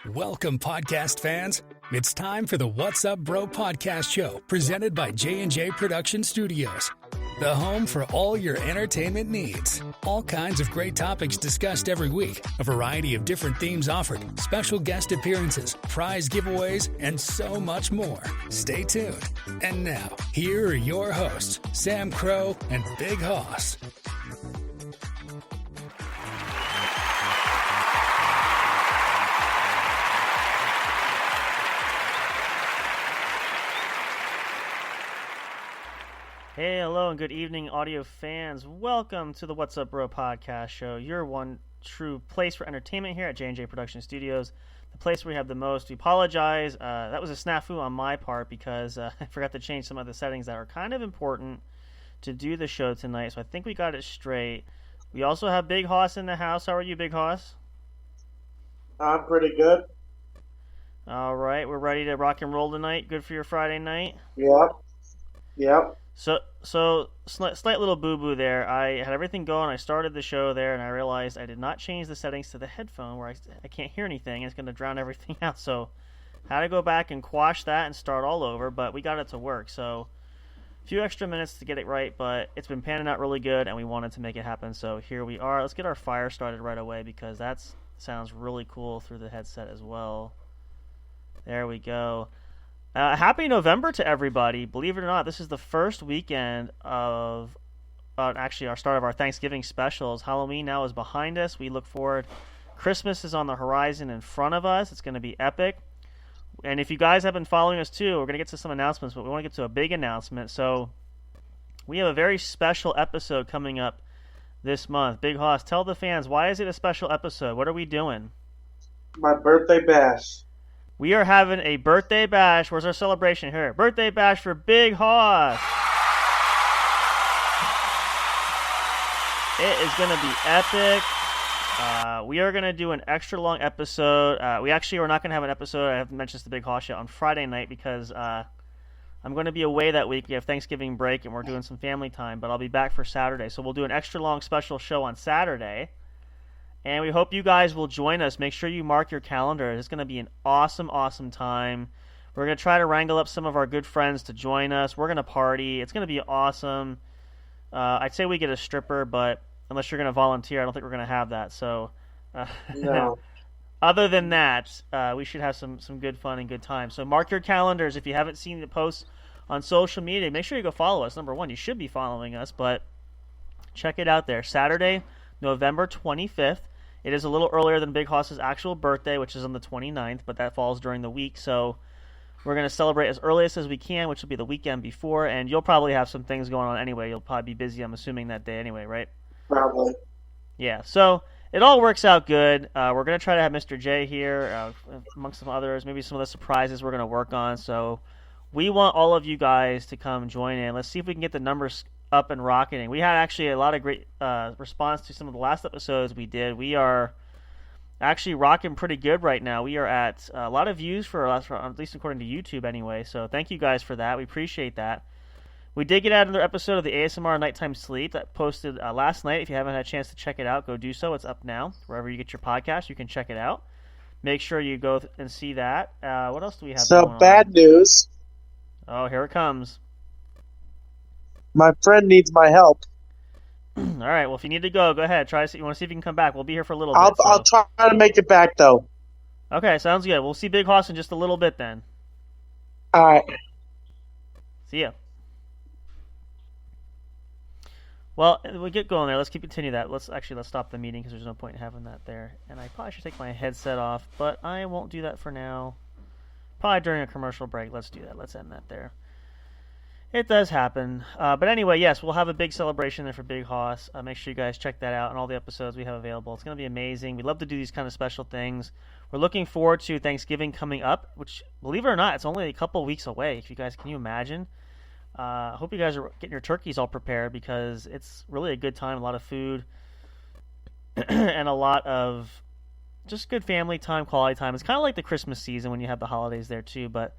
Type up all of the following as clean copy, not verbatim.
Welcome, podcast fans. It's time for the What's Up Bro podcast show presented by J&J Production Studios, the home for all your entertainment needs. All kinds of great topics discussed every week, a variety of different themes offered, special guest appearances, prize giveaways, and so much more. Stay tuned. And now, here are your hosts, Sam Crow and Big Hoss. Hey, hello, and good evening, audio fans. Welcome to the What's Up Bro podcast show, your one true place for entertainment here at J&J Production Studios, the place where we have the most. We apologize. That was a snafu on my part because I forgot to change some of the settings that are kind of important to do the show tonight, so I think we got it straight. We also have Big Hoss in the house. How are you, Big Hoss? I'm pretty good. All right, we're ready to rock and roll tonight. Good for your Friday night? Yep. So slight little boo-boo there. I had everything going. I started the show there, and I realized I did not change the settings to the headphone where I can't hear anything. It's going to drown everything out. So had to go back and quash that and start all over, but we got it to work. So a few extra minutes to get it right, but it's been panning out really good, and we wanted to make it happen. So here we are. Let's get our fire started right away because that sounds really cool through the headset as well. There we go. Happy November to everybody. Believe it or not, this is the first weekend of actually our start of our Thanksgiving specials. Halloween now is behind us. We look forward. Christmas is on the horizon in front of us. It's going to be epic. And if you guys have been following us too, we're going to get to some announcements, but we want to get to a big announcement. So we have a very special episode coming up this month. Big Hoss, tell the fans, why is it a special episode? What are we doing? My birthday bash. We are having a birthday bash. Where's our celebration here? Birthday bash for Big Hoss. It is going to be epic. We are going to do an extra long episode. We actually are not going to have an episode. I haven't mentioned this to Big Hoss yet on Friday night because I'm going to be away that week. We have Thanksgiving break and we're doing some family time, but I'll be back for Saturday. So we'll do an extra long special show on Saturday. And we hope you guys will join us. Make sure you mark your calendar. It's going to be an awesome, awesome time. We're going to try to wrangle up some of our good friends to join us. We're going to party. It's going to be awesome. I'd say we get a stripper, but unless you're going to volunteer, I don't think we're going to have that. So, No. Other than that, we should have some good fun and good time. So mark your calendars. If you haven't seen the posts on social media, make sure you go follow us. Number one, you should be following us, but check it out there. Saturday, November 25th. It is a little earlier than Big Hoss's actual birthday, which is on the 29th, but that falls during the week. So we're going to celebrate as earliest as we can, which will be the weekend before. And you'll probably have some things going on anyway. You'll probably be busy, I'm assuming, that day anyway, right? Probably. Yeah, so it all works out good. We're going to try to have Mr. J here, amongst some others, maybe some of the surprises we're going to work on. So we want all of you guys to come join in. Let's see if we can get the numbers up and rocketing. We had actually a lot of great response to some of the last episodes we did. We are actually rocking pretty good right now. We are at a lot of views for us, at least according to YouTube anyway. So thank you guys for that. We appreciate that. We did get out another episode of the ASMR Nighttime Sleep that posted last night. If you haven't had a chance to check it out, go do so. It's up now. Wherever you get your podcast, you can check it out. Make sure you go and see that. What else do we have So, going bad on? news. Oh, here it comes. My friend needs my help. All right. Well, if you need to go ahead. You want to see if you can come back? We'll be here for a little I'll bit. I'll try to make it back, though. Okay, sounds good. We'll see Big Hoss in just a little bit then. All right. See ya. Well, we get going there. Let's continue that. Let's stop the meeting because there's no point in having that there. And I probably should take my headset off, but I won't do that for now. Probably during a commercial break. Let's do that. Let's end that there. It does happen. But anyway, yes, we'll have a big celebration there for Big Hoss. Make sure you guys check that out and all the episodes we have available. It's going to be amazing. We love to do these kind of special things. We're looking forward to Thanksgiving coming up, which, believe it or not, it's only a couple weeks away. If you guys, can you imagine? I hope you guys are getting your turkeys all prepared because it's really a good time, a lot of food, and a lot of just good family time, quality time. It's kind of like the Christmas season when you have the holidays there too, but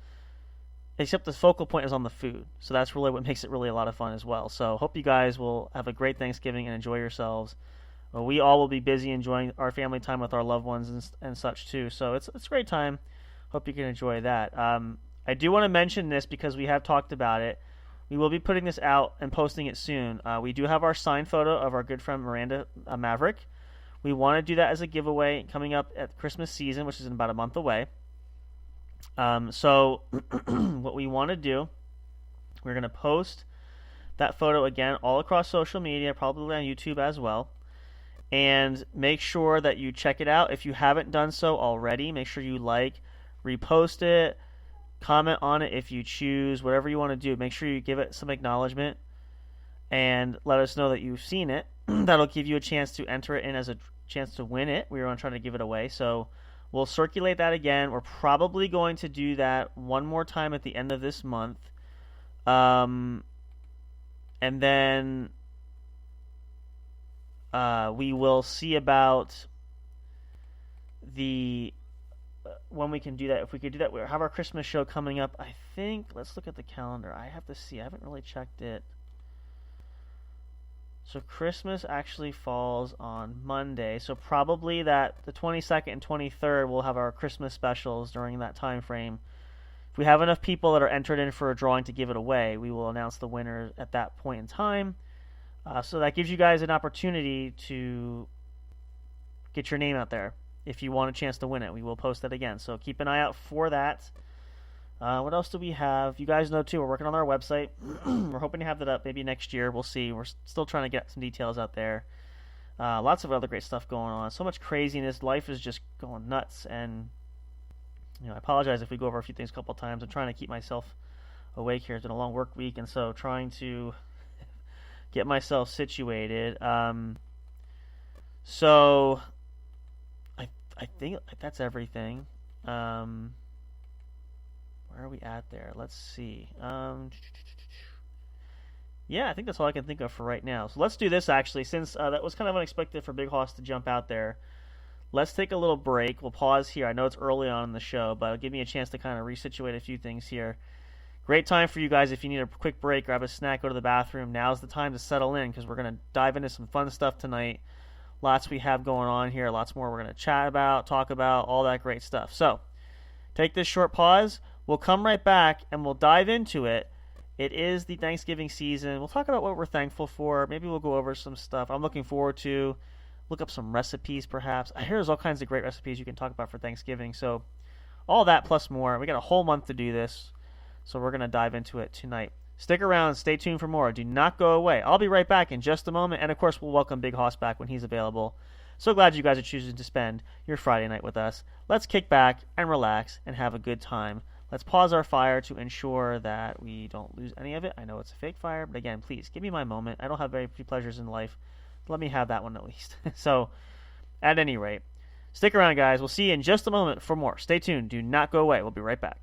except the focal point is on the food. So that's really what makes it really a lot of fun as well. So hope you guys will have a great Thanksgiving and enjoy yourselves. well, we all will be busy enjoying our family time with our loved ones and such too. So it's a great time. Hope you can enjoy that. I do want to mention this because we have talked about it. We will be putting this out and posting it soon. We do have our signed photo of our good friend Miranda Maverick. We want to do that as a giveaway coming up at Christmas season, which is in about a month away. So what we want to do, we're going to post that photo again all across social media, probably on YouTube as well. And make sure that you check it out. If you haven't done so already, make sure you repost it, comment on it if you choose, whatever you want to do. Make sure you give it some acknowledgement and let us know that you've seen it. That'll give you a chance to enter it in as a chance to win it. We were trying to give it away. So we'll circulate that again. We're probably going to do that one more time at the end of this month. And then we will see about when we can do that. If we could do that, we have our Christmas show coming up. I think, let's look at the calendar. I have to see. I haven't really checked it. So Christmas actually falls on Monday. So probably that the 22nd and 23rd we'll have our Christmas specials during that time frame. If we have enough people that are entered in for a drawing to give it away, we will announce the winner at that point in time. So that gives you guys an opportunity to get your name out there. If you want a chance to win it, we will post that again. So keep an eye out for that. What else do we have? You guys know, too, we're working on our website. We're hoping to have that up maybe next year. We'll see. We're still trying to get some details out there. Lots of other great stuff going on. So much craziness. Life is just going nuts. And I apologize if we go over a few things a couple times. I'm trying to keep myself awake here. It's been a long work week, and so trying to get myself situated. So I think that's everything. Where are we at there? Let's see. Yeah, I think that's all I can think of for right now. So let's do this, actually, since that was kind of unexpected for Big Hoss to jump out there. Let's take a little break. We'll pause here. I know it's early on in the show, but it'll give me a chance to kind of resituate a few things here. Great time for you guys if you need a quick break, grab a snack, go to the bathroom. Now's the time to settle in because we're going to dive into some fun stuff tonight. Lots we have going on here. Lots more we're going to chat about, talk about, all that great stuff. So take this short pause. We'll come right back and we'll dive into it. It is the Thanksgiving season. We'll talk about what we're thankful for. Maybe we'll go over some stuff I'm looking forward to. Look up some recipes, perhaps. I hear there's all kinds of great recipes you can talk about for Thanksgiving. So all that plus more. We got a whole month to do this. So we're going to dive into it tonight. Stick around. Stay tuned for more. Do not go away. I'll be right back in just a moment. And, of course, we'll welcome Big Hoss back when he's available. So glad you guys are choosing to spend your Friday night with us. Let's kick back and relax and have a good time. Let's pause our fire to ensure that we don't lose any of it. I know it's a fake fire, but again, please, give me my moment. I don't have very few pleasures in life. Let me have that one at least. So, at any rate, stick around, guys. We'll see you in just a moment for more. Stay tuned. Do not go away. We'll be right back.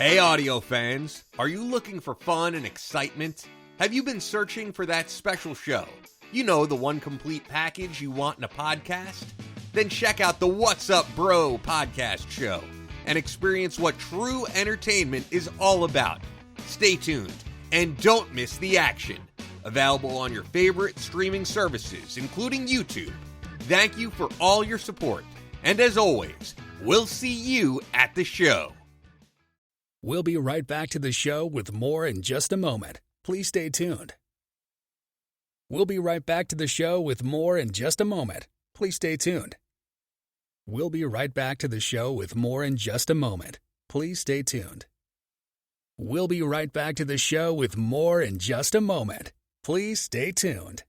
Hey audio fans, are you looking for fun and excitement? Have you been searching for that special show? You know, the one complete package you want in a podcast? Then check out the What's Up Bro podcast show and experience what true entertainment is all about. Stay tuned and don't miss the action. Available on your favorite streaming services, including YouTube. Thank you for all your support. And as always, we'll see you at the show. We'll be right back to the show with more in just a moment. Please stay tuned. We'll be right back to the show with more in just a moment. Please stay tuned. We'll be right back to the show with more in just a moment. Please stay tuned. We'll be right back to the show with more in just a moment. Please stay tuned.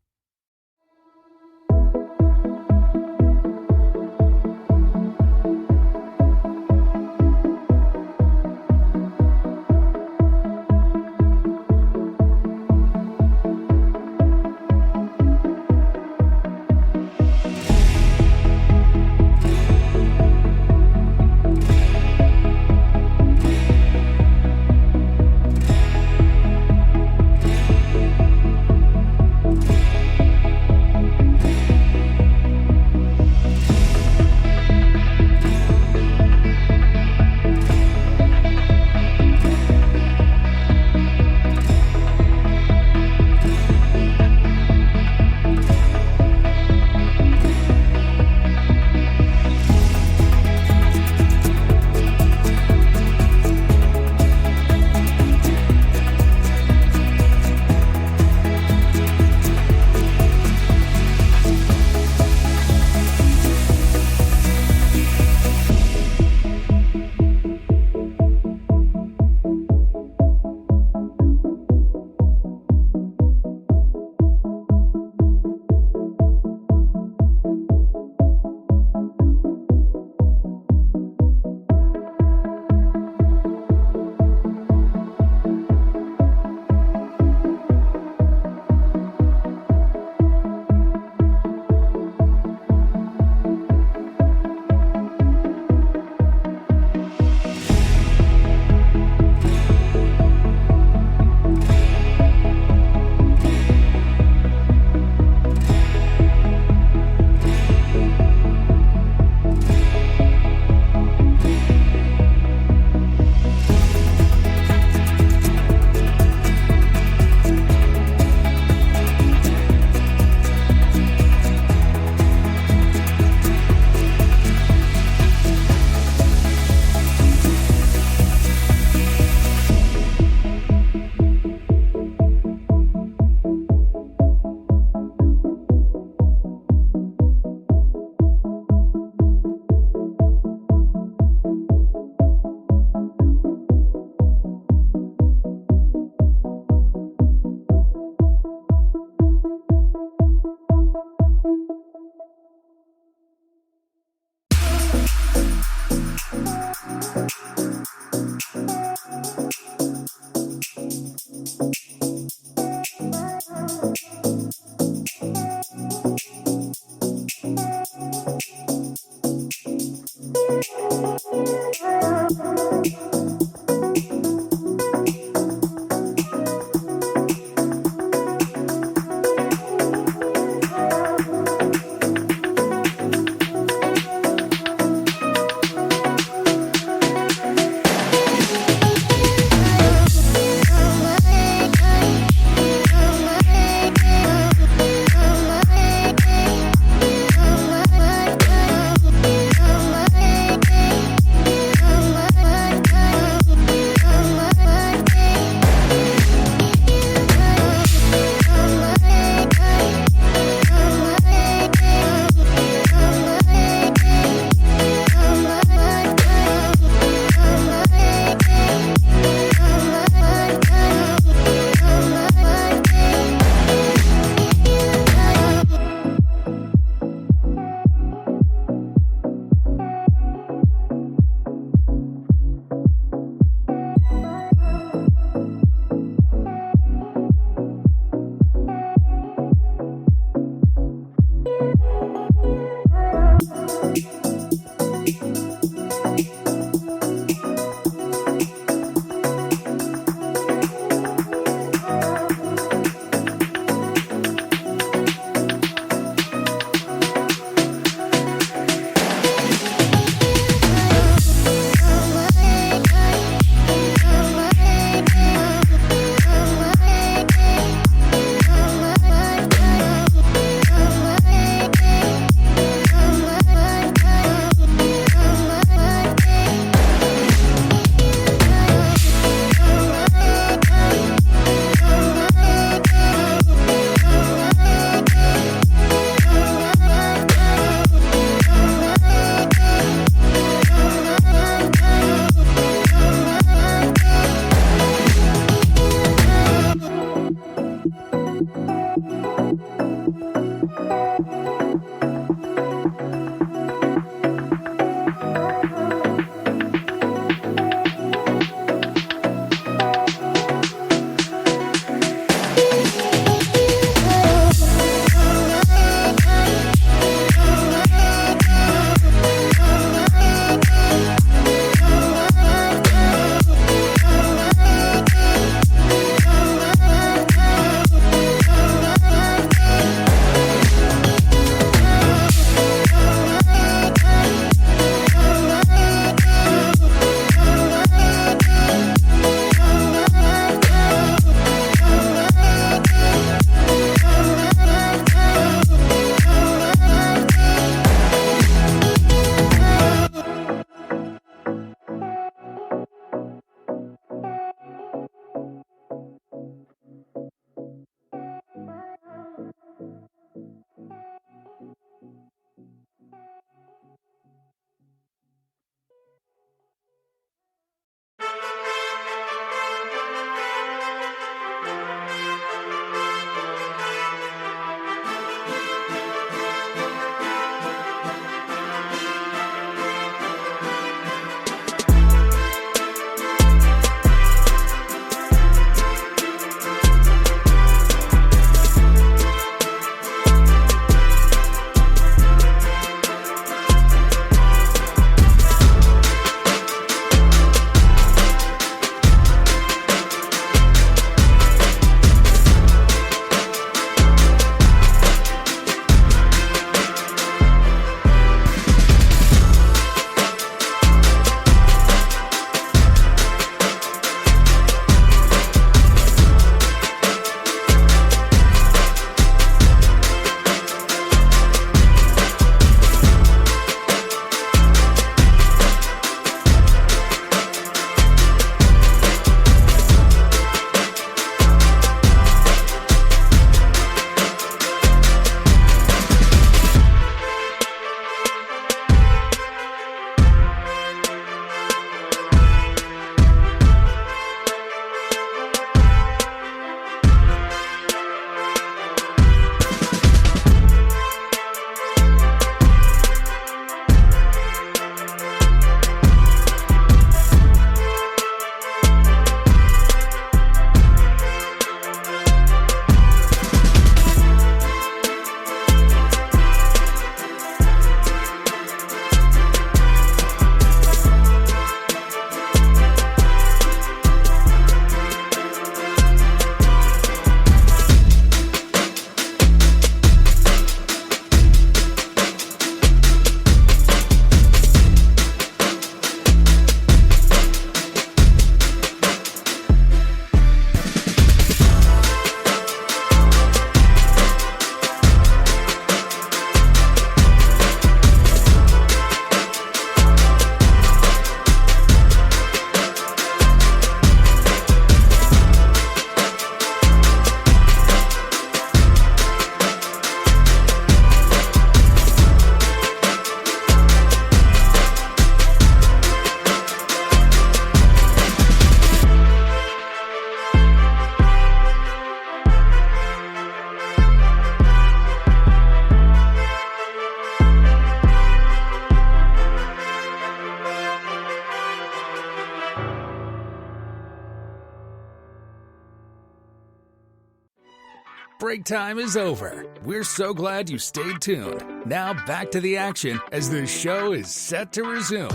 break time is over. We're so glad you stayed tuned. Now back to the action as the show is set to resume.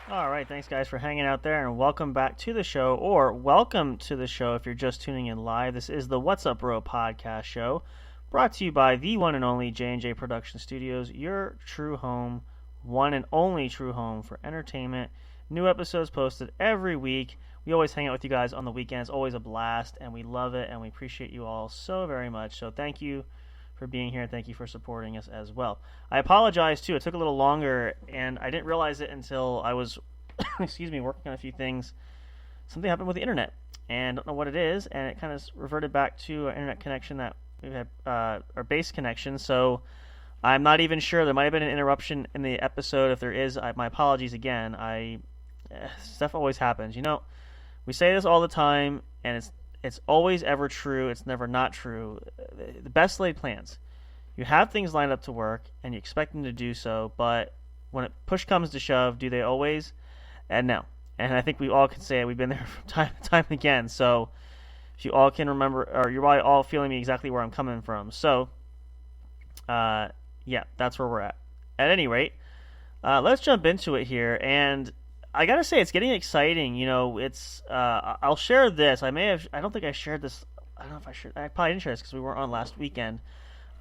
All right, thanks guys for hanging out there, and welcome back to the show, or welcome to the show if you're just tuning in live. This is the What's Up Bro podcast show, brought to you by the one and only J&J Production Studios, your true home, one and only true home for entertainment. New episodes posted every week. We always hang out with you guys on the weekends. Always a blast, and we love it, and we appreciate you all so very much. So thank you for being here. Thank you for supporting us as well. I apologize, too. It took a little longer, and I didn't realize it until I was, working on a few things. Something happened with the internet, and I don't know what it is, and it kind of reverted back to our internet connection that we had, our base connection. So I'm not even sure. There might have been an interruption in the episode. If there is, my apologies again. Stuff always happens. You know, we say this all the time, and it's always ever true. It's never not true. The best laid plans. You have things lined up to work, and you expect them to do so, but when push comes to shove, do they always? And no. And I think we all can say it. We've been there from time and time again. So if you all can remember, or you're probably all feeling me exactly where I'm coming from. So, yeah, that's where we're at. At any rate, let's jump into it here. And I gotta say, it's getting exciting. You know, it's. I'll share this. I don't think I shared this. I don't know if I shared. I probably didn't share this because we weren't on last weekend.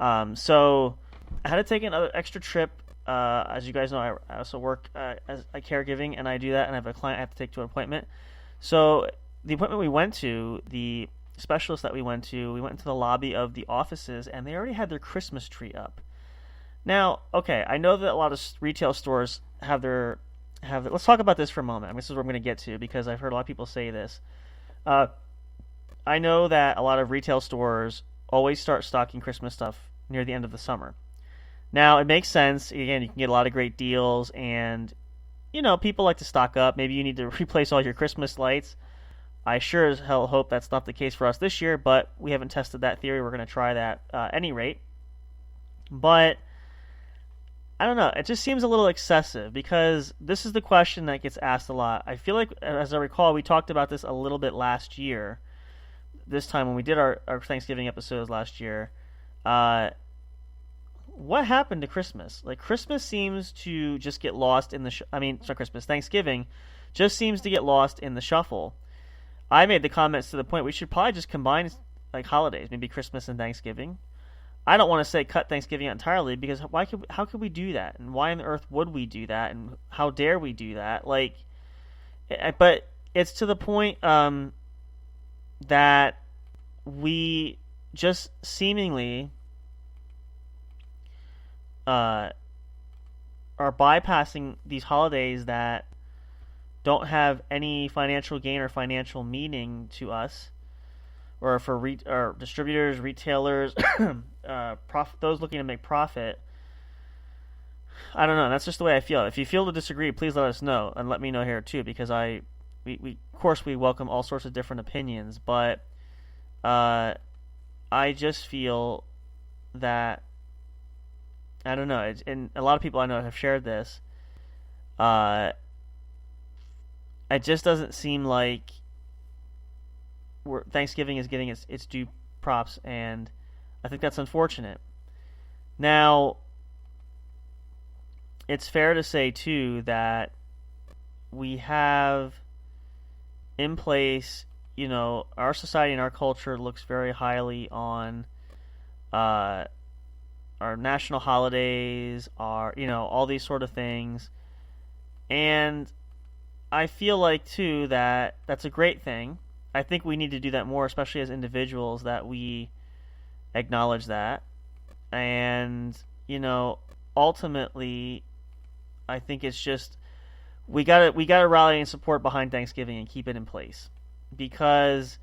So I had to take another extra trip. As you guys know, I also work as a caregiving, and I do that. And I have a client I have to take to an appointment. So the appointment we went to, the specialist that we went into the lobby of the offices, and they already had their Christmas tree up. Now, okay, I know that a lot of retail stores have let's talk about this for a moment. This is where I'm going to get to, because I've heard a lot of people say this. I know that a lot of retail stores always start stocking Christmas stuff near the end of the summer. Now, it makes sense. Again, you can get a lot of great deals, and, you know, people like to stock up. Maybe you need to replace all your Christmas lights. I sure as hell hope that's not the case for us this year, but we haven't tested that theory. We're going to try that at any rate. But I don't know. It just seems a little excessive, because this is the question that gets asked a lot. I feel like, as I recall, we talked about this a little bit last year, this time when we did our Thanksgiving episodes last year. What happened to Christmas? Like, Christmas seems to just get lost in the Thanksgiving just seems to get lost in the shuffle. I made the comments to the point we should probably just combine, like, holidays, maybe Christmas and Thanksgiving. I don't want to say cut Thanksgiving out entirely, because how could we do that? And why on earth would we do that? And how dare we do that? Like, but it's to the point that we just seemingly are bypassing these holidays that don't have any financial gain or financial meaning to us, or for or distributors, retailers, those looking to make profit. I don't know. That's just the way I feel. If you feel to disagree, please let us know, and let me know here too, because we of course we welcome all sorts of different opinions, but I just feel that, I don't know, and a lot of people I know have shared this. It just doesn't seem like Thanksgiving is getting its due props, and I think that's unfortunate. Now, it's fair to say, too, that we have in place, you know, our society and our culture looks very highly on our national holidays, all these sort of things. And I feel like, too, that that's a great thing. I think we need to do that more, especially as individuals, that we acknowledge that. And, you know, ultimately, I think it's just we gotta rally and support behind Thanksgiving and keep it in place, because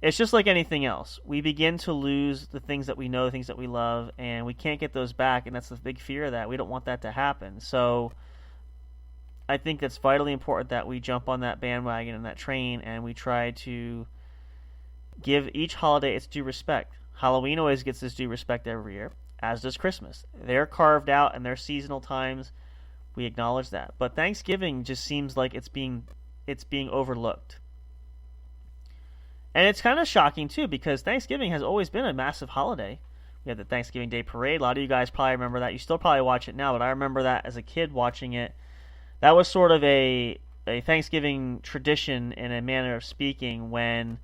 it's just like anything else. We begin to lose the things that we know, the things that we love, and we can't get those back, and that's the big fear of that. We don't want that to happen. So I think it's vitally important that we jump on that bandwagon and that train, and we try to give each holiday its due respect. Halloween always gets its due respect every year, as does Christmas. They're carved out and they're seasonal times. We acknowledge that. But Thanksgiving just seems like it's being overlooked. And it's kind of shocking, too, because Thanksgiving has always been a massive holiday. We had the Thanksgiving Day Parade. A lot of you guys probably remember that. You still probably watch it now, but I remember that as a kid watching it. That was sort of a Thanksgiving tradition in a manner of speaking when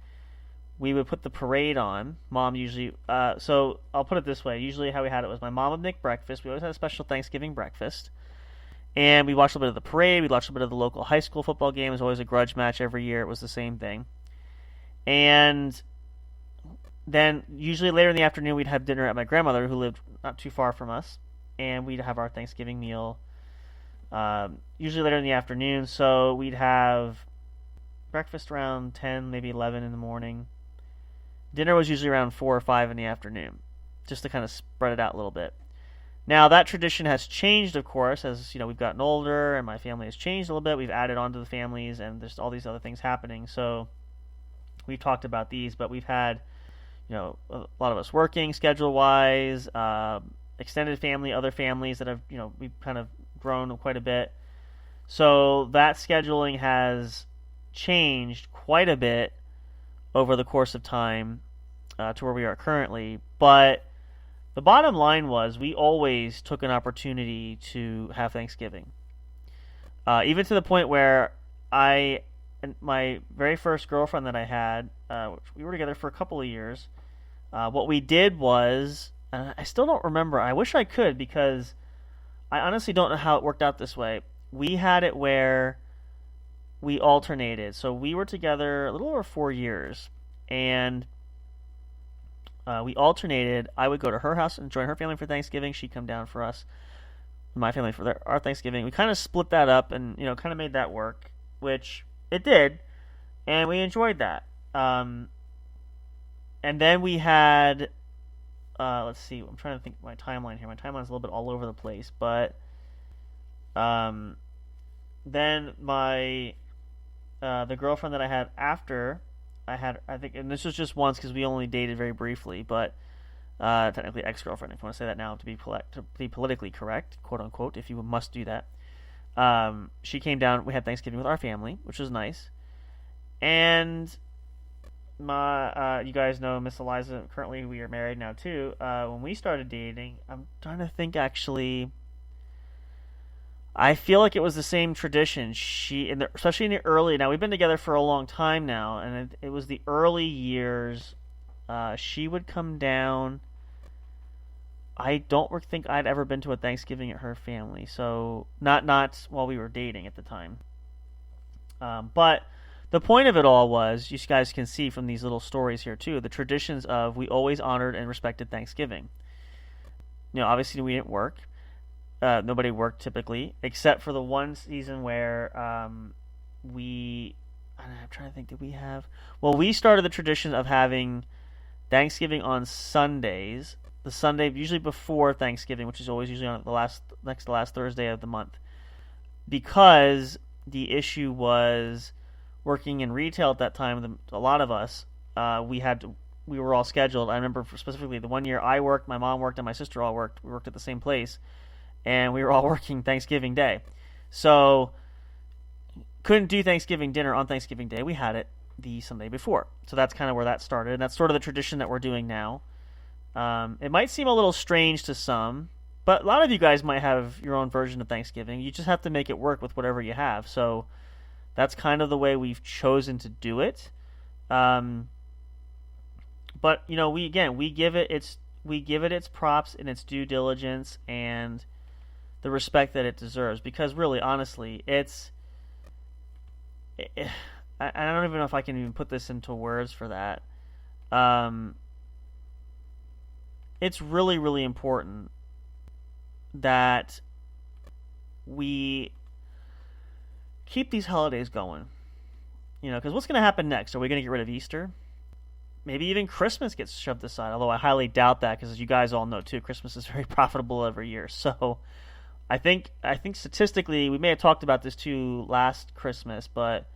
we would put the parade on. Mom usually... so I'll put it this way. Usually how we had it was my mom would make breakfast. We always had a special Thanksgiving breakfast. And we watched a bit of the parade. We watched a bit of the local high school football game. It was always a grudge match every year. It was the same thing. And then usually later in the afternoon, we'd have dinner at my grandmother, who lived not too far from us. And we'd have our Thanksgiving meal usually later in the afternoon. So we'd have breakfast around 10, maybe 11 in the morning. Dinner was usually around 4 or 5 in the afternoon, just to kind of spread it out a little bit. Now, that tradition has changed, of course, as we've gotten older and my family has changed a little bit. We've added on to the families and there's all these other things happening. So we've talked about these, but we've had, a lot of us working schedule-wise, extended family, other families that have, we've kind of grown quite a bit. So that scheduling has changed quite a bit over the course of time to where we are currently. But the bottom line was we always took an opportunity to have Thanksgiving. Even to the point where my very first girlfriend that I had, we were together for a couple of years, what we did was, I still don't remember, I wish I could because I honestly don't know how it worked out this way. We had it where we alternated. So we were together a little over 4 years, and we alternated. I would go to her house and join her family for Thanksgiving. She'd come down for us, my family for our Thanksgiving. We kind of split that up and kind of made that work, which it did, and we enjoyed that. And then we had, let's see, I'm trying to think of my timeline here. My timeline's a little bit all over the place, but then the girlfriend that I had after I think, and this was just once because we only dated very briefly, but technically ex-girlfriend, if you want to say that now to be politically correct, quote unquote, if you must do that. She came down. We had Thanksgiving with our family, which was nice. And you guys know Miss Eliza. Currently, we are married now too. When we started dating, I'm trying to think. Actually, I feel like it was the same tradition. Especially in the early. Now we've been together for a long time now, and it was the early years. She would come down. I don't think I'd ever been to a Thanksgiving at her family, so not while we were dating at the time. But the point of it all was, you guys can see from these little stories here too, the traditions of we always honored and respected Thanksgiving. Obviously we didn't work. Nobody worked typically, except for the one season where I'm trying to think, did we have... Well, we started the tradition of having Thanksgiving on Sundays, the Sunday usually before Thanksgiving, which is always usually on the next to last Thursday of the month, because the issue was working in retail at that time. A lot of us, we were all scheduled. I remember specifically the one year I worked, my mom worked, and my sister all worked. We worked at the same place, and we were all working Thanksgiving Day, so couldn't do Thanksgiving dinner on Thanksgiving Day. We had it the Sunday before, so that's kind of where that started, and that's sort of the tradition that we're doing now. It might seem a little strange to some, but a lot of you guys might have your own version of Thanksgiving. You just have to make it work with whatever you have. So that's kind of the way we've chosen to do it. But we give it its props and its due diligence and the respect that it deserves. Because really, honestly, I don't even know if I can even put this into words for that. It's really, really important that we keep these holidays going. Because what's going to happen next? Are we going to get rid of Easter? Maybe even Christmas gets shoved aside, although I highly doubt that, because as you guys all know too, Christmas is very profitable every year. So I think statistically, we may have talked about this too last Christmas, but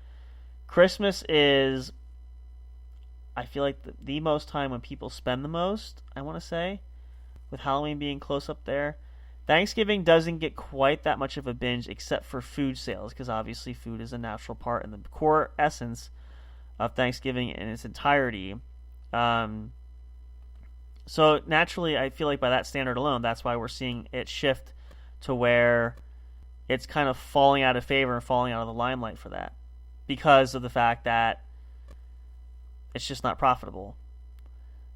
Christmas is I feel like the most time when people spend the most, I want to say, with Halloween being close up there. Thanksgiving doesn't get quite that much of a binge except for food sales, because obviously food is a natural part and the core essence of Thanksgiving in its entirety. So naturally, I feel like by that standard alone, that's why we're seeing it shift to where it's kind of falling out of favor and falling out of the limelight for that, because of the fact that it's just not profitable.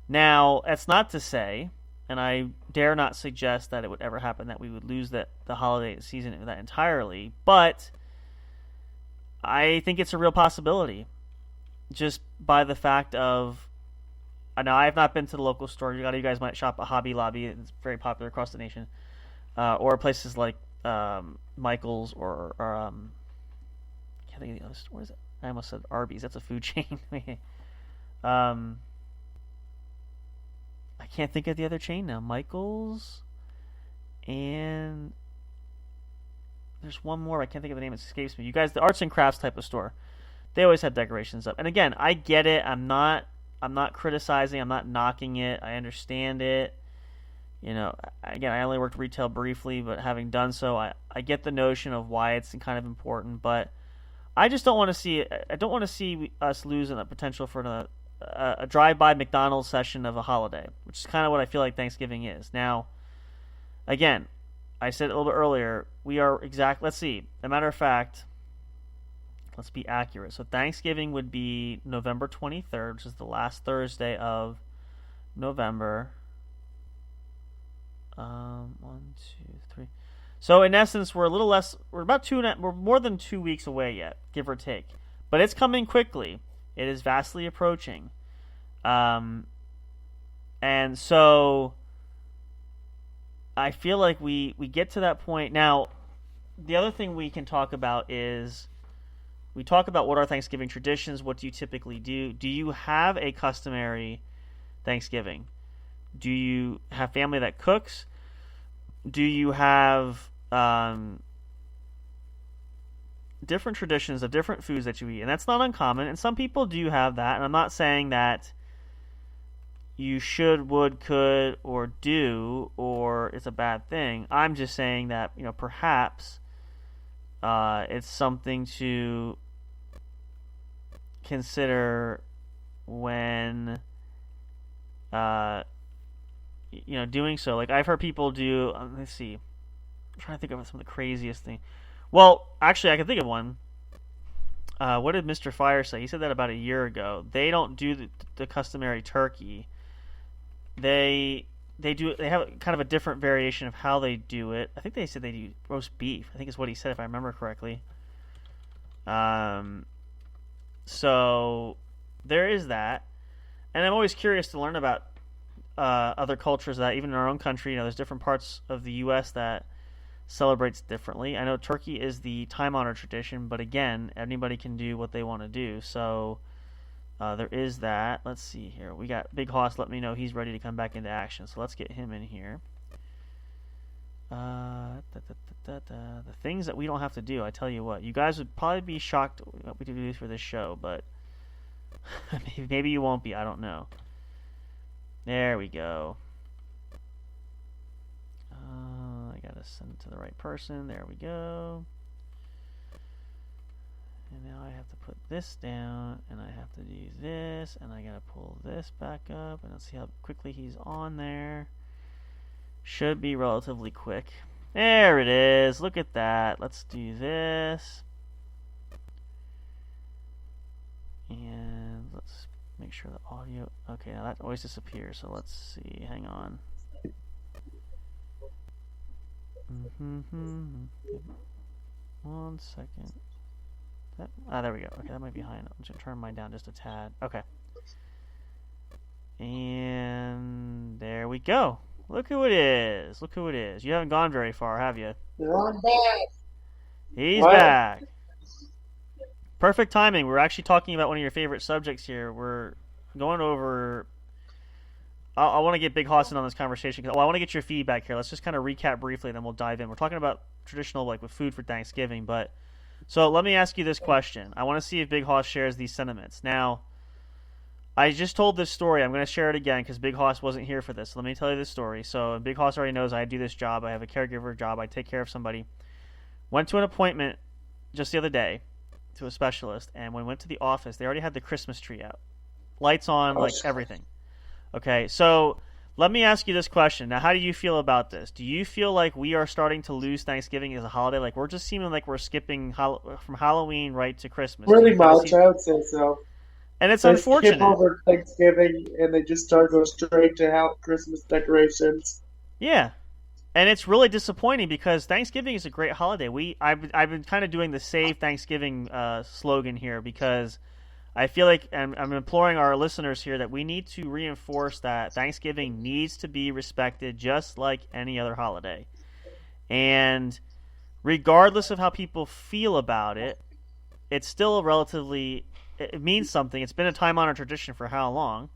Now, that's not to say, and I dare not suggest that it would ever happen that we would lose the holiday season that entirely, but I think it's a real possibility, just by the fact of, now I have not been to the local store. You guys might shop at Hobby Lobby. It's very popular across the nation, or places like Michael's or I can't think of the other store. What is it? I almost said Arby's. That's a food chain. I can't think of the other chain now. Michael's, and there's one more. I can't think of the name. It escapes me. You guys, the arts and crafts type of store, they always have decorations up. And again, I get it. I'm not criticizing. I'm not knocking it. I understand it. You know, again, I only worked retail briefly, but having done so, I get the notion of why it's kind of important. But I just don't want to see it. I don't want to see us losing the potential for a drive-by McDonald's session of a holiday, which is kind of what I feel like Thanksgiving is. Now, again, I said a little bit earlier, we are exact. Let's see. As a matter of fact, let's be accurate. So Thanksgiving would be November 23rd, which is the last Thursday of November. 1, 2, 3. So in essence, we're a little less. We're we're more than 2 weeks away yet, give or take. But it's coming quickly. It is vastly approaching. And so I feel like we get to that point. Now, the other thing we can talk about is, we talk about what are Thanksgiving traditions. What do you typically do? Do you have a customary Thanksgiving? Do you have family that cooks? Do you have different traditions of different foods that you eat? And that's not uncommon. And some people do have that. And I'm not saying that you should, would, could, or do, or it's a bad thing. I'm just saying that, you know, perhaps it's something to consider when doing so. Like, I've heard people do, let's see, I'm trying to think of some of the craziest thing. Well, actually, I can think of one. What did Mr. Fire say? He said that about a year ago. They don't do the customary turkey. They have kind of a different variation of how they do it. I think they said they do roast beef. I think is what he said, if I remember correctly. So there is that. And I'm always curious to learn about other cultures that, even in our own country, there's different parts of the U.S. that celebrates differently. I know turkey is the time-honored tradition, but again, anybody can do what they want to do. So there is that. Let's see here. We got Big Hoss. Let me know he's ready to come back into action. So let's get him in here. The things that we don't have to do. I tell you what, you guys would probably be shocked what we do for this show, but maybe you won't be. I don't know. There we go. I gotta send it to the right person. There we go. And now I have to put this down, and I have to do this, and I gotta pull this back up, and let's see how quickly he's on there. Should be relatively quick. There it is. Look at that. Let's do this. And let's make sure the audio... Okay, now that always disappears, so let's see. Hang on. One second. There we go. Okay, that might be high enough. I'm just going to turn mine down just a tad. Okay. And there we go. Look who it is. Look who it is. You haven't gone very far, have you? I'm back. He's back. Perfect timing. We're actually talking about one of your favorite subjects here. We're going over... I want to get Big Hoss in on this conversation, because I want to get your feedback here. Let's just kind of recap briefly, then we'll dive in. We're talking about traditional, like, with food for Thanksgiving, but... So let me ask you this question. I want to see if Big Hoss shares these sentiments. Now, I just told this story. I'm going to share it again because Big Hoss wasn't here for this. Let me tell you this story. So Big Hoss already knows I do this job. I have a caregiver job. I take care of somebody. Went to an appointment just the other day to a specialist, and when we went to the office, they already had the Christmas tree out. Lights on, like everything. Okay, so let me ask you this question. Now, how do you feel about this? Do you feel like we are starting to lose Thanksgiving as a holiday? Like, we're just seeming like we're skipping from Halloween right to Christmas. Pretty much, I would say so. And it's They unfortunate. skip over Thanksgiving and they just start going straight to Christmas decorations. Yeah. And it's really disappointing because Thanksgiving is a great holiday. I've been kind of doing the Save Thanksgiving slogan here because I feel like I'm imploring our listeners here that we need to reinforce that Thanksgiving needs to be respected just like any other holiday. And regardless of how people feel about it, it's still it means something. It's been a time-honored tradition for how long?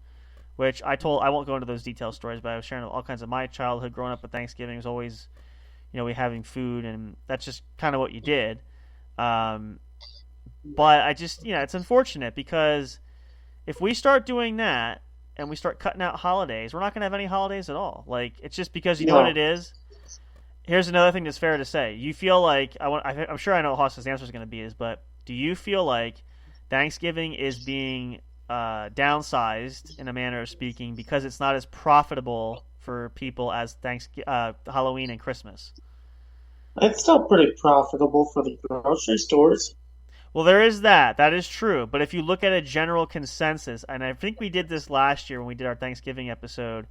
Which I won't go into those detailed stories, but I was sharing all kinds of my childhood growing up with Thanksgiving. It was always, we having food, and that's just kind of what you did. But I just, it's unfortunate because if we start doing that and we start cutting out holidays, we're not going to have any holidays at all. Like, it's just because you know what it is. Here's another thing that's fair to say. You feel like, I'm sure I know what Hoss's answer is going to be but do you feel like Thanksgiving is being downsized in a manner of speaking because it's not as profitable for people as Halloween and Christmas? It's still pretty profitable for the grocery stores. Well, there is that. That is true. But if you look at a general consensus, and I think we did this last year when we did our Thanksgiving episode,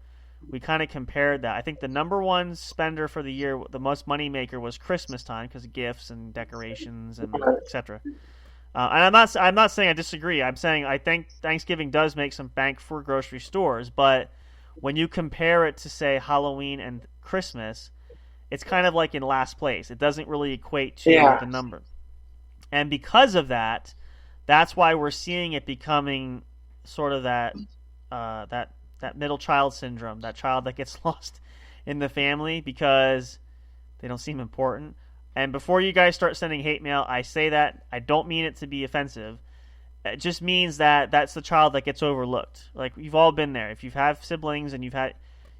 we kind of compared that. I think the number one spender for the year, the most money maker, was Christmas time because of gifts and decorations and etc. And I'm not saying I disagree. I'm saying I think Thanksgiving does make some bank for grocery stores, but when you compare it to, say, Halloween and Christmas, it's kind of like in last place. It doesn't really equate to the number. And because of that, that's why we're seeing it becoming sort of that middle child syndrome, that child that gets lost in the family because they don't seem important. And before you guys start sending hate mail, I say that I don't mean it to be offensive. It just means that that's the child that gets overlooked. Like, you've all been there. If you've had siblings and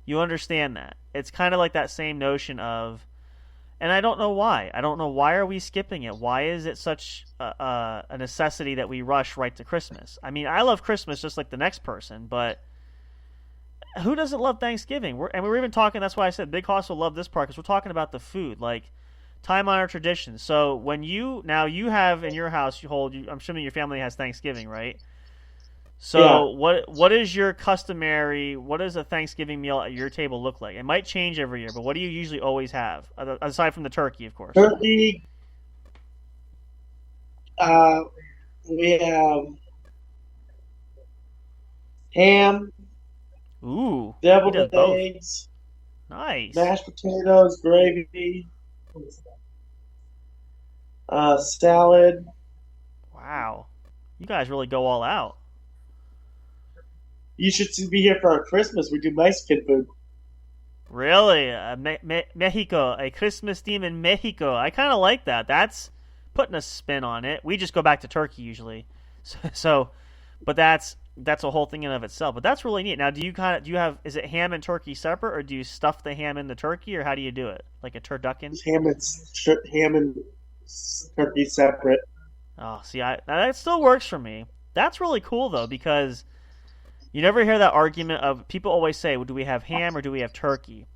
you understand that. It's kind of like that same notion of, and I don't know why. I don't know why are we skipping it. Why is it such a necessity that we rush right to Christmas? I mean, I love Christmas just like the next person, but who doesn't love Thanksgiving? We're even talking. That's why I said Big Hoss will love this part because we're talking about the food, like time-honored traditions. So when you have in your house, I'm assuming your family has Thanksgiving, right? So what is your customary? What does a Thanksgiving meal at your table look like? It might change every year, but what do you usually always have aside from the turkey, of course? Turkey. We have ham. Ooh, Deviled eggs. Nice. Mashed potatoes, gravy. Salad. Wow, you guys really go all out. You should be here for our Christmas. We do Mexican food. Really? Mexico, a Christmas theme in Mexico. I kind of like that. That's putting a spin on it. We just go back to turkey usually. But that's a whole thing in and of itself. But that's really neat. Now, is it ham and turkey separate, or do you stuff the ham in the turkey, or how do you do it? Like a turducken? Ham and turkey separate. Oh, see, that still works for me. That's really cool though, because you never hear that argument of people always say, well, do we have ham or do we have turkey?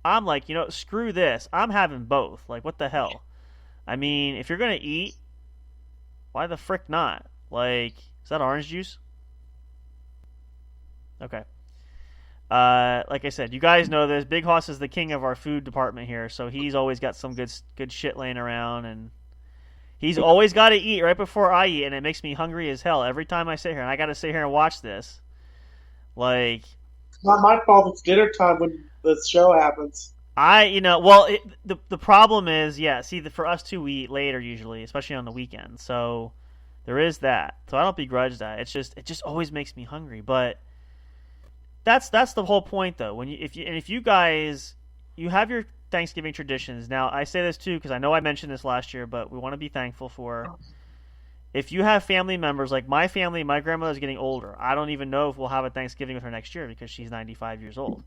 I'm like, screw this. I'm having both. Like, what the hell? I mean, if you're going to eat, why the frick not? Like, is that orange juice? Okay. Like I said, you guys know this. Big Hoss is the king of our food department here, so he's always got some good shit laying around, and he's always got to eat right before I eat, and it makes me hungry as hell every time I sit here, and I got to sit here and watch this. Like, it's not my fault. It's dinner time when the show happens. The problem is, for us too, we eat later usually, especially on the weekend. So there is that. So I don't begrudge that. It just always makes me hungry. But that's the whole point, though. If you guys have your Thanksgiving traditions. Now I say this too because I know I mentioned this last year, but we want to be thankful for. if you have family members, like my family, my grandmother's getting older. I don't even know if we'll have a Thanksgiving with her next year because she's 95 years old.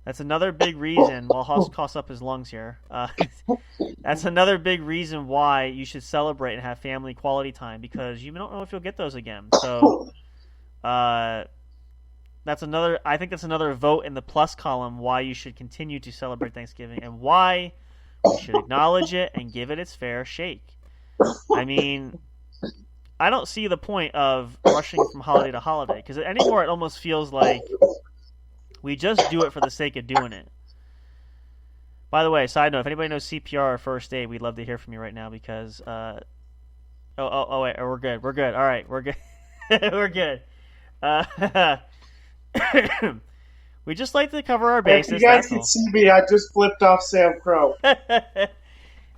That's another big reason, while Hoss coughs up his lungs here, that's another big reason why you should celebrate and have family quality time, because you don't know if you'll get those again. So I think that's another vote in the plus column why you should continue to celebrate Thanksgiving and why we should acknowledge it and give it its fair shake. I mean, I don't see the point of rushing from holiday to holiday, because anymore it almost feels like we just do it for the sake of doing it. By the way, side note, if anybody knows CPR or first aid, we'd love to hear from you right now, because wait, we're good. All right, we're good. We're good. We just like to cover our bases. If you guys can see me, I just flipped off Sam Crow.